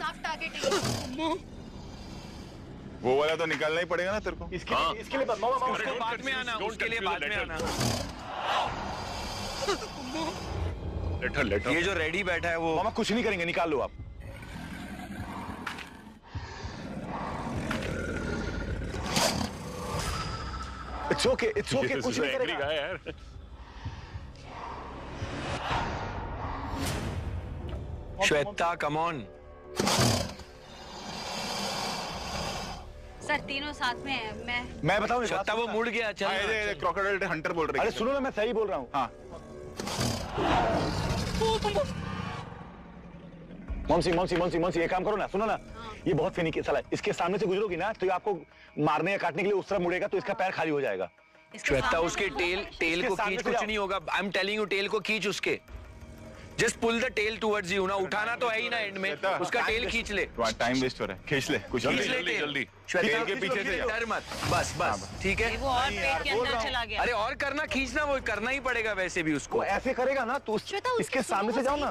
वो वाला तो निकालना ही पड़ेगा ना तेरे को। इसके लिए मामा उसको बाद में आना, उसके लिए बाद में आना। लेटर ये जो रेडी बैठा है वो। मामा कुछ नहीं करेंगे, निकाल लो आप। इट्स ओके कुछ नहीं करेगा यार। Shweta come on. सर तीनों साथ में है। मैं बताऊं श्वेता वो मुड़ गया। चल क्रोकोडाइल हंटर बोल रहे। अरे सुनो ना, मैं सही बोल रहा हूँ। हाँ मौसी ये काम करो ना, सुनो ना। ये बहुत फिनिकी साला, इसके सामने से गुजरोगी ना तो ये आपको मारने या काटने के लिए उस तरफ मुड़ेगा तो इसका पैर खाली हो जाएगा। श्वेता उसके टेल को खींच, कुछ नहीं होगा। I am telling you, tail को खींच उसके। Just pull the tail towards you ना। उठाना तो है ही ना एंड में, उसका टेल खींच ले। टाइम वेस्ट हो रहा है, खींच ले कुछ जल्दी। श्वेता के पीछे से डर मत, बस ठीक है। वो और पेट के अंदर चला गया। अरे और करना, खींचना वो करना ही पड़ेगा वैसे भी उसको। ऐसे करेगा ना तो इसके सामने से जाओ ना।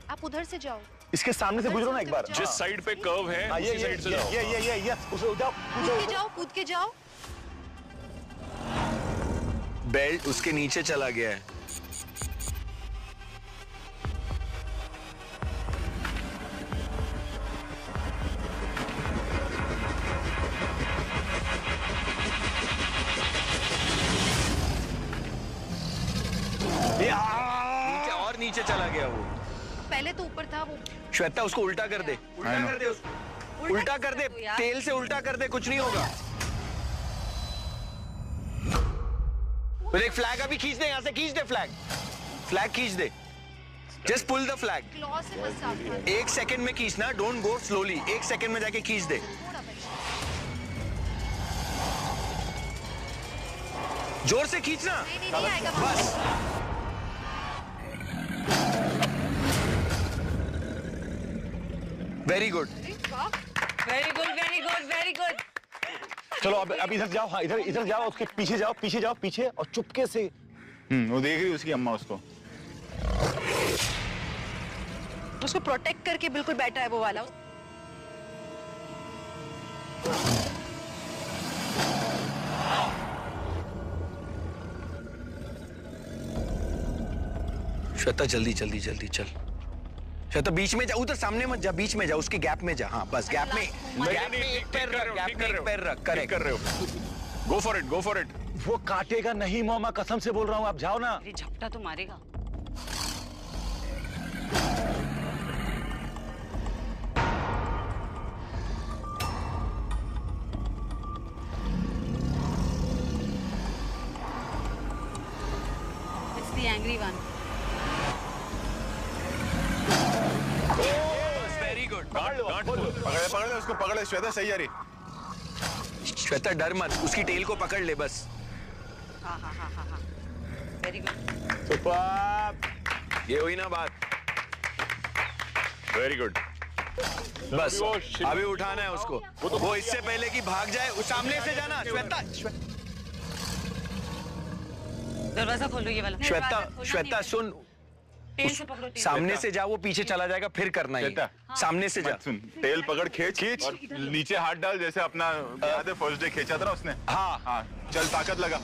आप उधर से जाओ, इसके सामने से गुजरो ना एक बार। जिस साइड पे कर्व है उसी साइड से जाओ। ये कूद के जाओ। बेल्ट उसके नीचे चला गया है। नीचे चला गया वो। पहले तो ऊपर था वो। श्वेता उसको उल्टा कर दे, उल्टा कर दे, तेल से उल्टा कर दे, कुछ नहीं होगा। एक फ्लैग अभी खींच दे, यहाँ से खींच दे, फ्लैग खींच दे। Just pull the flag. 1 second में खींचना, डोंट गो स्लोली। 1 सेकंड में जाके खींच दे। जोर से खींचना, बस। Very good, very good, very good, very good. चलो अब इधर जाओ। हाँ इधर जाओ, उसके पीछे जाओ, पीछे और चुपके से। वो देख रही उसकी अम्मा उसको प्रोटेक्ट करके बिल्कुल बैठा है वो वाला। श्वेता जल्दी जल्दी जल्दी चल। श्वेता बीच में जा, उधर सामने मत जा, बीच में जा, उसके गैप में जा। हाँ बस गैप में एक पैर रख। करेक्ट कर रहे हो। Go for it. वो काटेगा नहीं मामा, कसम से बोल रहा हूँ, आप जाओ ना। झपटा तो मारेगा। It's the angry one. Very good. पकड़ ले उसको, पकड़ ले। श्वेता सही जा रही। श्वेता डर मत, उसकी टेल को पकड़ ले बस। हाँ। Very good. सुपर। ये हुई ना बात। Very good. बस अभी उठाना है उसको। वो इससे पहले कि भाग जाए, उस सामने से जाना। श्वेता, दरवाजा खोलो ये वाला। श्वेता सुन, सामने से जा, वो पीछे चला जाएगा, फिर करना है। सामने से जा। सुन, टेल पकड़, खींच और नीचे हाथ डाल, जैसे अपना याद है फर्स्ट डे खींचा था ना उसने। हाँ हाँ, चल ताकत लगा,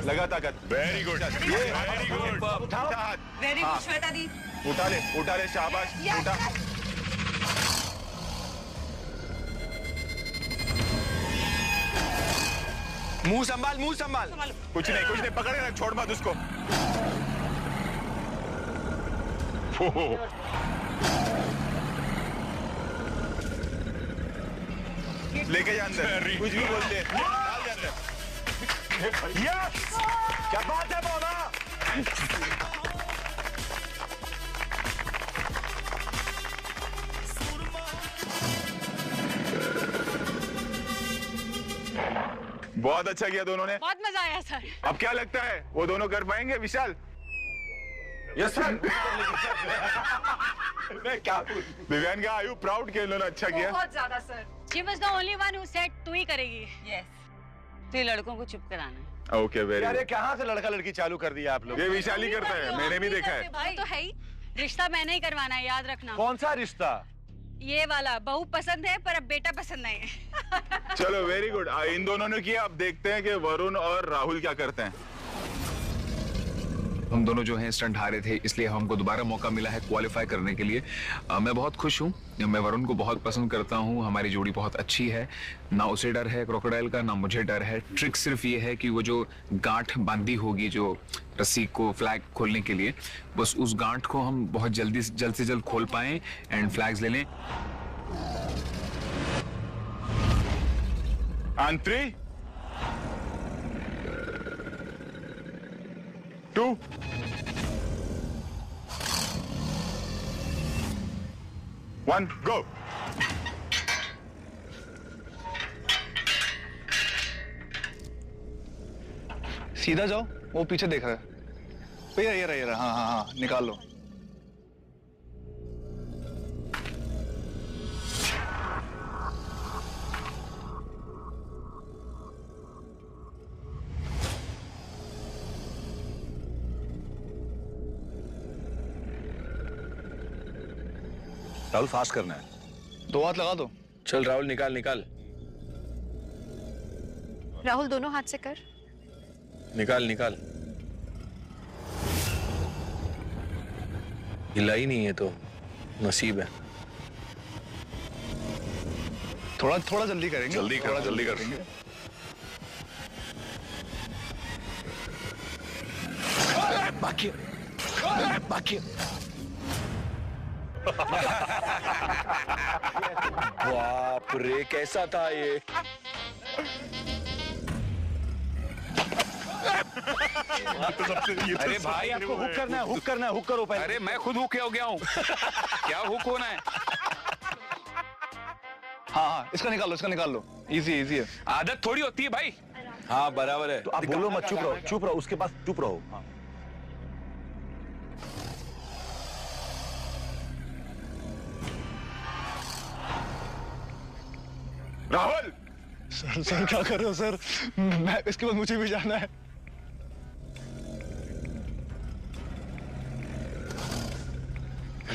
लगा ताकत। Very good, very good. उठा हाथ, वेरी गुड श्वेता दी। उठा ले, शाबाश, उठा। मुंह संभाल, कुछ नहीं, पकड़ के रख, छोड़ मत उसको। लेके जा अंदर, कुछ भी बोलते हैं, डाल दे अंदर। यस, क्या बात है बोला। बहुत अच्छा किया दोनों ने। बहुत मजा आया सर। अब क्या लगता है वो दोनों कर पाएंगे विशाल? Yes sir. क्या दिव्यांगा, आर यू प्राउड कि इन्होंने अच्छा किया? बहुत ज्यादा sir. She was the only one who said तू ही करेगी। Yes. तो ये लड़कों को चुप कराना है। Okay, very good. कहाँ से लड़का लड़की चालू कर दिया आप लोग? ये विशाली करता है, मैंने भी देखा है। भाई तो है ही, रिश्ता मैंने ही करवाना है, याद रखना। कौन सा रिश्ता? ये वाला। बहू पसंद है पर अब बेटा पसंद नहीं है। चलो वेरी गुड, इन दोनों ने किया। अब देखते हैं कि वरुण और राहुल क्या करते हैं। हम दोनों जो हैं स्टंट हारे थे, इसलिए हमको दोबारा मौका मिला है क्वालिफाई करने के लिए। मैं बहुत खुश हूँ। मैं वरुण को बहुत पसंद करता हूँ, हमारी जोड़ी बहुत अच्छी है। ना उसे डर है क्रोकोडाइल का, ना मुझे डर है। ट्रिक सिर्फ ये है कि वो जो गांठ बांधी होगी, जो रस्सी को फ्लैग खोलने के लिए, बस उस गांठ को हम बहुत जल्द से जल्द खोल पाएं एंड फ्लैग्स ले लें। On 3, 2, 1, go. सीधा जाओ, वो पीछे देख रहा है। भैया ये रहा, हाँ, निकाल लो। राहुल फास्ट करना है। 2 हाथ लगा दो। चल राहुल, निकाल। राहुल दोनों हाथ से कर। निकाल। हिला ही नहीं है तो नसीब है। थोड़ा जल्दी करेंगे। जल्दी कर। बाकी बाप रे, कैसा था ये? अरे भाई, आपको हुक करना है, हुक करो पहले। अरे मैं खुद हुक हो गया हूँ। क्या हुक होना है? हाँ, इसका निकाल लो। इजी है। आदत थोड़ी होती है भाई। हाँ बराबर है। तो आप बोलो मत, चुप रहो, उसके पास चुप रहो। हाँ। राहुल, सर क्या कर रहे हो सर? मैं इसके बाद मुझे भी जाना है।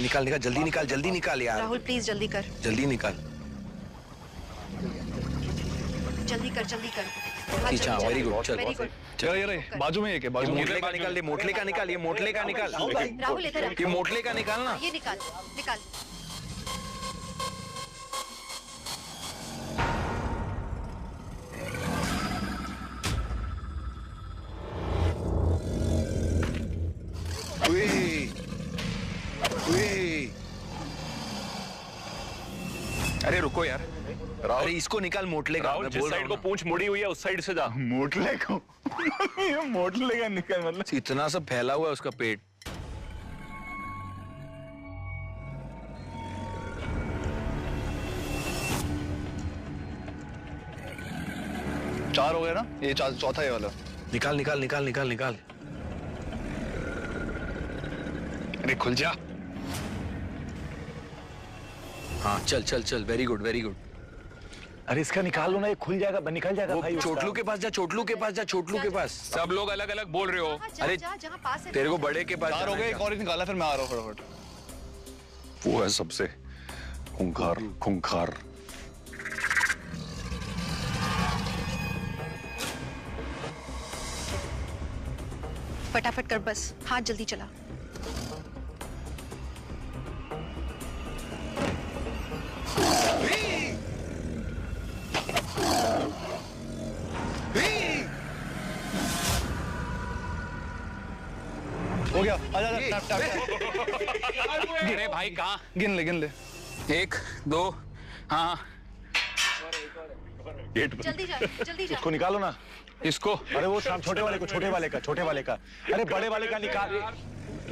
निकाल, जल्दी निकाल यार। राहुल प्लीज जल्दी कर। जल्दी निकाल। जल्दी कर। खींचा, वेरी गुड। चल ये रहे, बाजू में एक है, बाजू में। मोटले का निकाल, ये मोटले का निकाल। राहुल इधर ये मोटले का निकालना। ये निकाल। अरे रुको यार। अरे इसको निकाल, मोटले का। जिस साइड को पूंछ मुड़ी हुई है उस साइड से जा। मोटले को ये मोटले का निकल, मतलब इतना सब फैला हुआ है उसका पेट। चार हो गए ना, ये चौथा ये वाला। निकाल। अरे खुल जा। हाँ चल चल चल, वेरी गुड वेरी गुड। अरे इसका निकाल लो ना, ये खुल जाएगा, निकल जाएगा भाई। चोटलू के पास जा, चोटलू के पास जा, चोटलू के पास। सब लोग अलग अलग बोल रहे हो। अरे तेरे को बड़े के पास हो गए, एक और निकाला, फिर मैं आ रहा हूँ फटाफट। वो है सबसे खूंखार खूंखार। फटाफट कर बस, हाथ जल्दी चला। हो गया, आजा अरे भाई कहाँ? गिन ले। 1 2 हाँ। जल्दी जा, जल्दी जा। इसको निकालो ना। इसको? अरे वो छोटे वाले को, छोटे वाले का। अरे बड़े वाले का निकाल,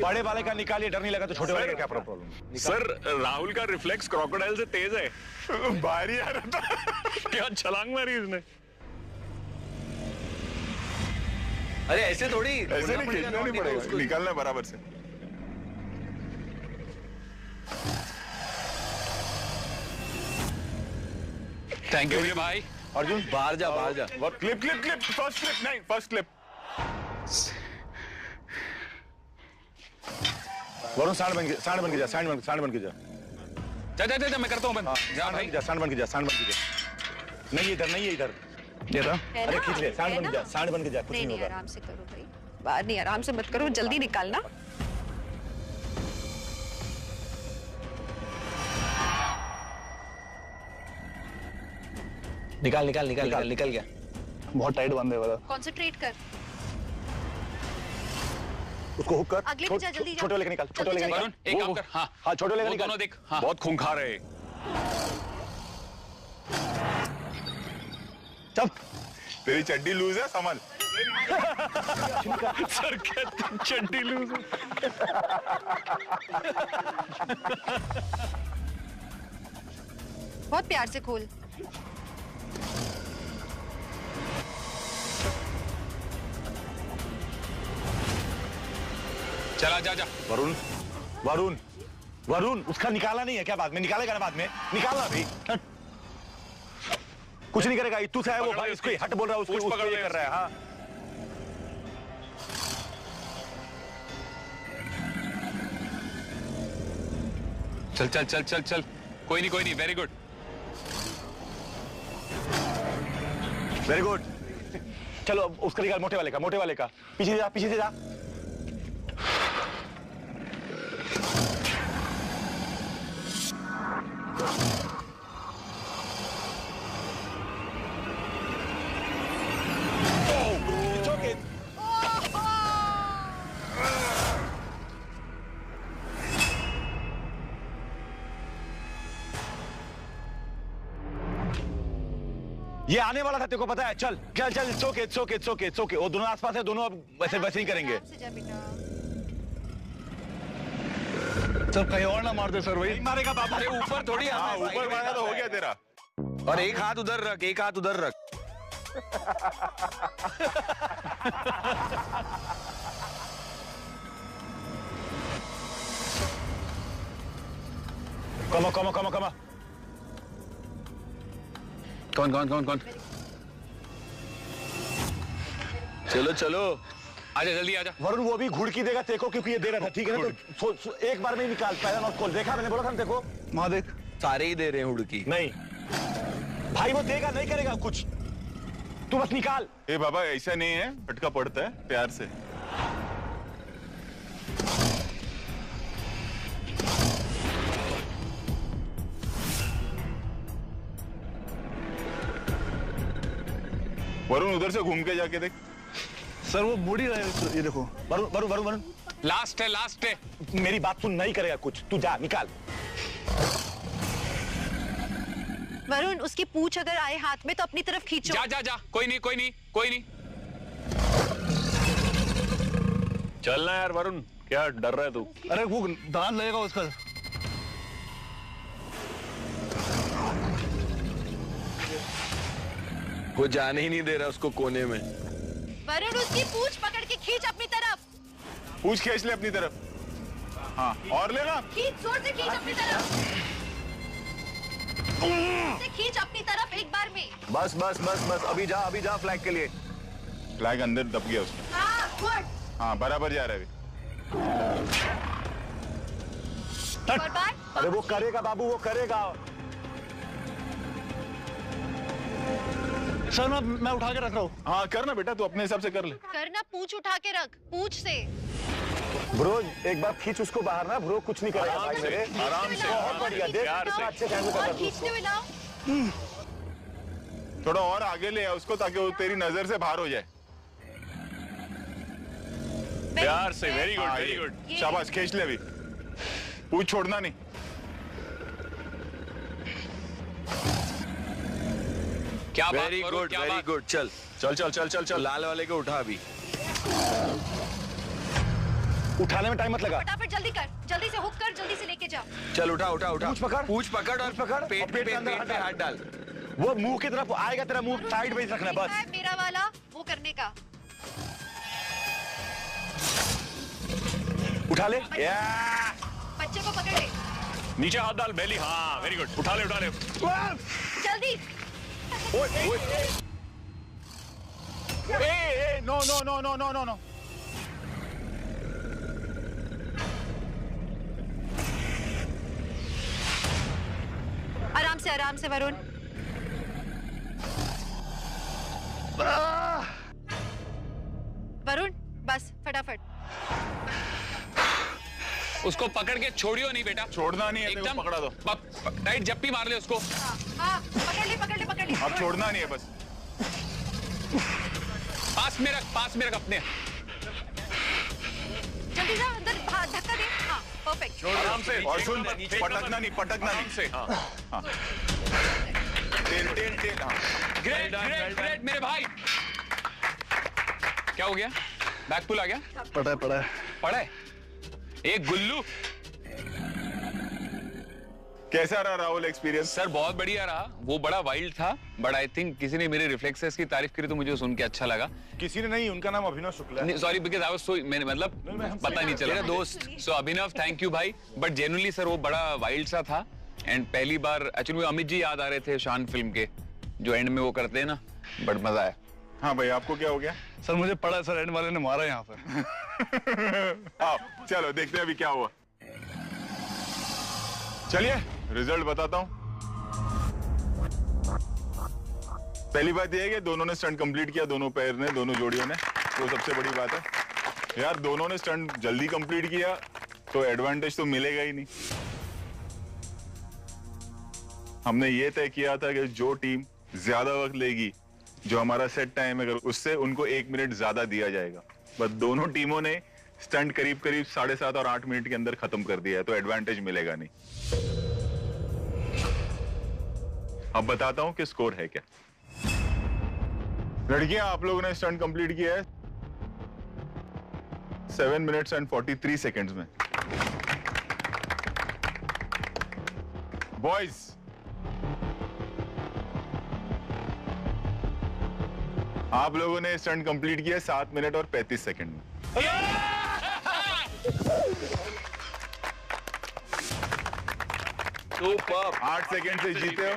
बड़े वाले का निकालिए, डर नहीं लगा तो छोटे वाले का क्या प्रॉब्लम? सर राहुल का रिफ्लेक्स क्रोकोडाइल से तेज है। बाहर ही आ रहा था, क्या छलांग मारी इसने। अरे ऐसे थोड़ी, ऐसे नहीं खींचना नहीं पड़ेगा, निकालना बराबर से। थैंक यू भाई। अर्जुन बाहर जा, बाहर जा। क्लिप फर्स्ट क्लिप नहीं, फर्स्ट क्लिप। वरुण सांड बन के जा, सांड बन के जा। जा मैं करता हूँ बंद। जा भाई, सांड बन के जा। नहीं इधर, नहीं है इधर। ये था। अरे खींच ले, सांड बन के जा, सांड बन के जा, कुछ नहीं नहीं, होगा। आराम से करो भाई, बाहर नहीं, आराम से मत करो, जल्दी निकालना। निकाल गया। बहुत टाइट बंधे वाला। कॉन्सेंट्रेट कर। उसको हुक कर। अगले पे जा, जल्दी जा। छोटे वाले का निकाल, छोटे वाले का निकाल। वरुण एक काम कर। हाँ छोटे वाले का वो निकाल। दोनों देख। हाँ बहुत खूंखार है। चल तेरी चड्डी लूज है, समझ। सर क्या चड्डी लूज है। बहुत प्यार से खोल। चला जा। वरुण उसका निकाला नहीं है क्या? बाद में निकालेगा ना, बाद में निकालना भी। कुछ नहीं करेगा, तू से है वो भाई, इसको हट बोल रहा है, उसको ये कर रहा है। हाँ चल। कोई नहीं, वेरी गुड। चलो अब उसका निकाल, मोटे वाले का। पीछे से जा। ये आने वाला था, तेरे को पता है। चल इट्स ओके। वो दोनों आसपास है, दोनों अब वैसे ही करेंगे। सर कहीं और ना मार दे सर भाई। मारेगा बाबू। अरे ऊपर थोड़ी, ऊपर मारा तो हो गया तेरा। और एक हाथ उधर रख। कमा। कौन? चलो। आजा जल्दी आजा। वरुण वो भी घुड़की देगा तेको, क्योंकि ये दे रहा था, ठीक है ना? तो एक बार में ही निकाल, पहला नॉट कॉल। देखा मैंने बोला था ना तेको। वहां देख, सारे ही दे रहे हैं हुड़की। नहीं भाई, वो देगा नहीं करेगा कुछ, तू बस निकाल। ए बाबा ऐसा नहीं है, फटका पड़ता है प्यार से। वरुण उधर से घूम के जाके देख। सर वो मुड़ ही रहा है, ये देखो। वरुण लास्ट है। मेरी बात सुन, नहीं करेगा कुछ, तू जा निकाल। वरुण उसकी पूंछ अगर आए हाथ में तो अपनी तरफ खींचो। जा। कोई नहीं। चलना यार वरुण, क्या डर रहा है तू? अरे वो दांत लगेगा उसका। वो जाने ही नहीं दे रहा उसको कोने में। वरुण उसकी पूंछ पकड़ के खींच अपनी तरफ। पूंछ खींच ले अपनी तरफ। हाँ और लेना। खींच, जोर से खींच अपनी तरफ। इसे खींच अपनी तरफ एक बार में। बस बस बस बस, अभी जा फ्लैग के लिए। फ्लैग अंदर दब गया उसमें। हाँ, गुड। हाँ बराबर जा रहा है अभी। अरे वो करेगा बाबू, वो करेगा। सर मैं उठा के रख रहा हूँ। हाँ करना बेटा, तू अपने हिसाब से कर ले। करना, पूंछ उठा के रख, पूंछ से। ब्रो एक बार खींच उसको बाहर ना, ब्रो कुछ नहीं करेगा भाई मेरे। आराम से, बहुत बढ़िया, देख अच्छे ढंग से कर। खींचते हुए लाओ। थोड़ा और आगे ले आ उसको, ताकि वो तेरी नजर से बाहर हो जाए। प्यार से, वेरी गुड वेरी गुड। शाबाश, खींच ले अभी, पूछ छोड़ना नहीं। क्या बात वेरी करो, गुड क्या वेरी बात? गुड। चल चल चल चल चल चल। लाल वाले को उठा अभी। उठाने में टाइम मत लगा। फटाफट जल्दी कर, जल्दी से हुक कर, जल्दी से लेके जा। चल उठा उठा उठा। पूछ पकड़ और पेट पे हाथ डाल। वो मुंह की तरफ आएगा, तेरा मुंह साइड में ही रखना बस। मेरा वाला वो करने का। उठा ले। बच्चे को पकड़ ले। नीचे हाथ डाल, बेली। हाँ वेरी गुड, उठा ले उठा ले। जल्दी। No no no no no no no. आराम से वरुण। वरुण बस फटाफट। उसको पकड़ के छोड़ियो नहीं बेटा। छोड़ना नहीं है, एकदम पकड़ा दो। टाइट जप्पी मार ले उसको। हाँ, पकड़ ले पकड़ ले पकड़ ले। अब छोड़ना नहीं है बस। पास में रख अपने। जल्दी जा अंदर, धक्का दे। हाँ परफेक्ट। आराम से, और सुन, पटकना नहीं से। हाँ टेल टेल टेल। हाँ ग्रेट ग्रेट ग्रेट मेरे भाई। क्या हो गया? बैक पुल आ गया? पड़ा है एक गुल्लू। कैसा रहा राहुल एक्सपीरियंस? सर बहुत बढ़िया रहा। वो बड़ा वाइल्ड था, बट आई थिंक किसी ने मेरे रिफ्लेक्सेस की तारीफ करी तो मुझे सुन के अच्छा लगा। किसी ने नहीं, उनका नाम अभिनव शुक्ला है। Sorry because I was so, मैंने मतलब पता नहीं चला। मेरा दोस्त। सो अभिनव थैंक यू भाई। बट जेन्युइनली सर वो बड़ा वाइल्ड सा था। एंड पहली बार एक्चुअली अमित जी याद आ रहे थे शान फिल्म के, जो एंड में वो करते हैं ना, बट मजा आया। हाँ भाई आपको क्या हो गया? सर मुझे पड़ा सर, एंड वाले ने मारा यहाँ पर। आओ चलो देखते हैं अभी क्या हुआ। चलिए रिजल्ट बताता हूं। पहली बात यह है कि दोनों ने स्टंट कंप्लीट किया, दोनों पैर ने, दोनों जोड़ियों ने, तो सबसे बड़ी बात है। यार दोनों ने स्टंट जल्दी कंप्लीट किया तो एडवांटेज तो मिलेगा ही नहीं। हमने ये तय किया था कि जो टीम ज्यादा वक्त लेगी, जो हमारा सेट टाइम है, उससे उनको 1 मिनट ज्यादा दिया जाएगा। बस दोनों टीमों ने स्टंट करीब 7.5 और 8 मिनट के अंदर खत्म कर दिया है, तो एडवांटेज मिलेगा नहीं। अब बताता हूं कि स्कोर है क्या। लड़कियां, आप लोगों ने स्टंट कंप्लीट किया है 7 मिनट्स एंड 43 सेकेंड्स में। बॉयज, आप लोगों ने स्टंट कंप्लीट किया 7 मिनट और 35 सेकेंड में। 8 सेकेंड से जीते हो।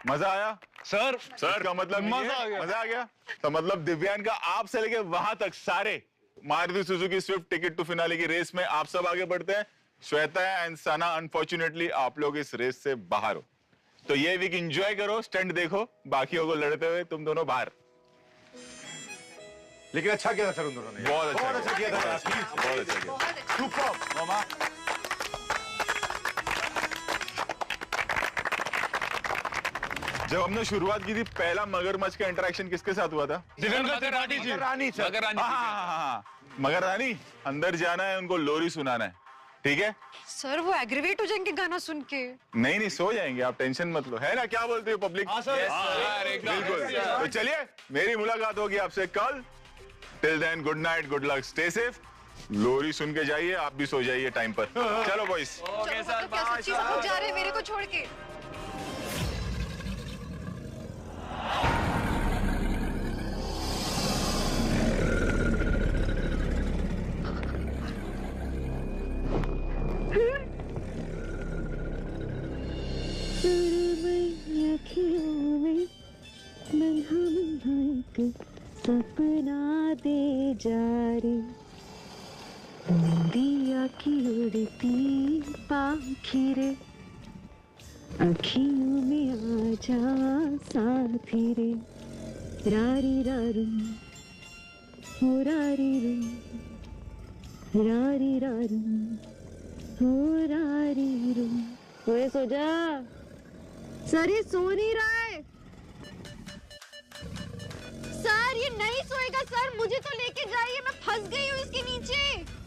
मजा आया सर? का मतलब मजा आ गया। तो मतलब दिव्यांग का आप से लेके वहां तक सारे Maruti Suzuki Swift ticket to finale की रेस में आप सब आगे बढ़ते हैं। श्वेता एंड सना, अनफॉर्चुनेटली आप लोग इस रेस से बाहर हो। तो ये वीक एंजॉय करो, स्टंट देखो, बाकियों को लड़ते हुए तुम दोनों बाहर। लेकिन अच्छा किया था सर उन दोनों ने। बहुत अच्छा किया था। बहुत अच्छा किया। सुपर मामा। जब हमने शुरुआत की थी, पहला मगरमच्छ का इंटरेक्शन किसके साथ हुआ था? मगर रानी मगर रानी, अंदर जाना है, उनको लोरी सुनाना है, ठीक है? सर वो एग्रीवेट हो जाएंगे गाना सुन के। नहीं सो जाएंगे, आप टेंशन मत लो, है ना? क्या बोलते हो पब्लिक? बिल्कुल। तो चलिए, मेरी मुलाकात होगी आपसे कल। Till then good night, good luck, stay safe. लोरी सुन के जाइए, आप भी सो जाइए टाइम पर। चलो बॉयज। जा रहे मेरे को छोड़ के। Hmm. हम एक सपना दे जा रे, दिया की उड़ती पाखी रे, अखियों में आजा साथी रे, रारी रारू हो रारी रू, रारी रारू हो रारी रू। ओए सो जा सर, ये सो नहीं रहा है सर, ये नहीं सोएगा सर, मुझे तो लेके जाइए, मैं फंस गई हूँ इसके नीचे।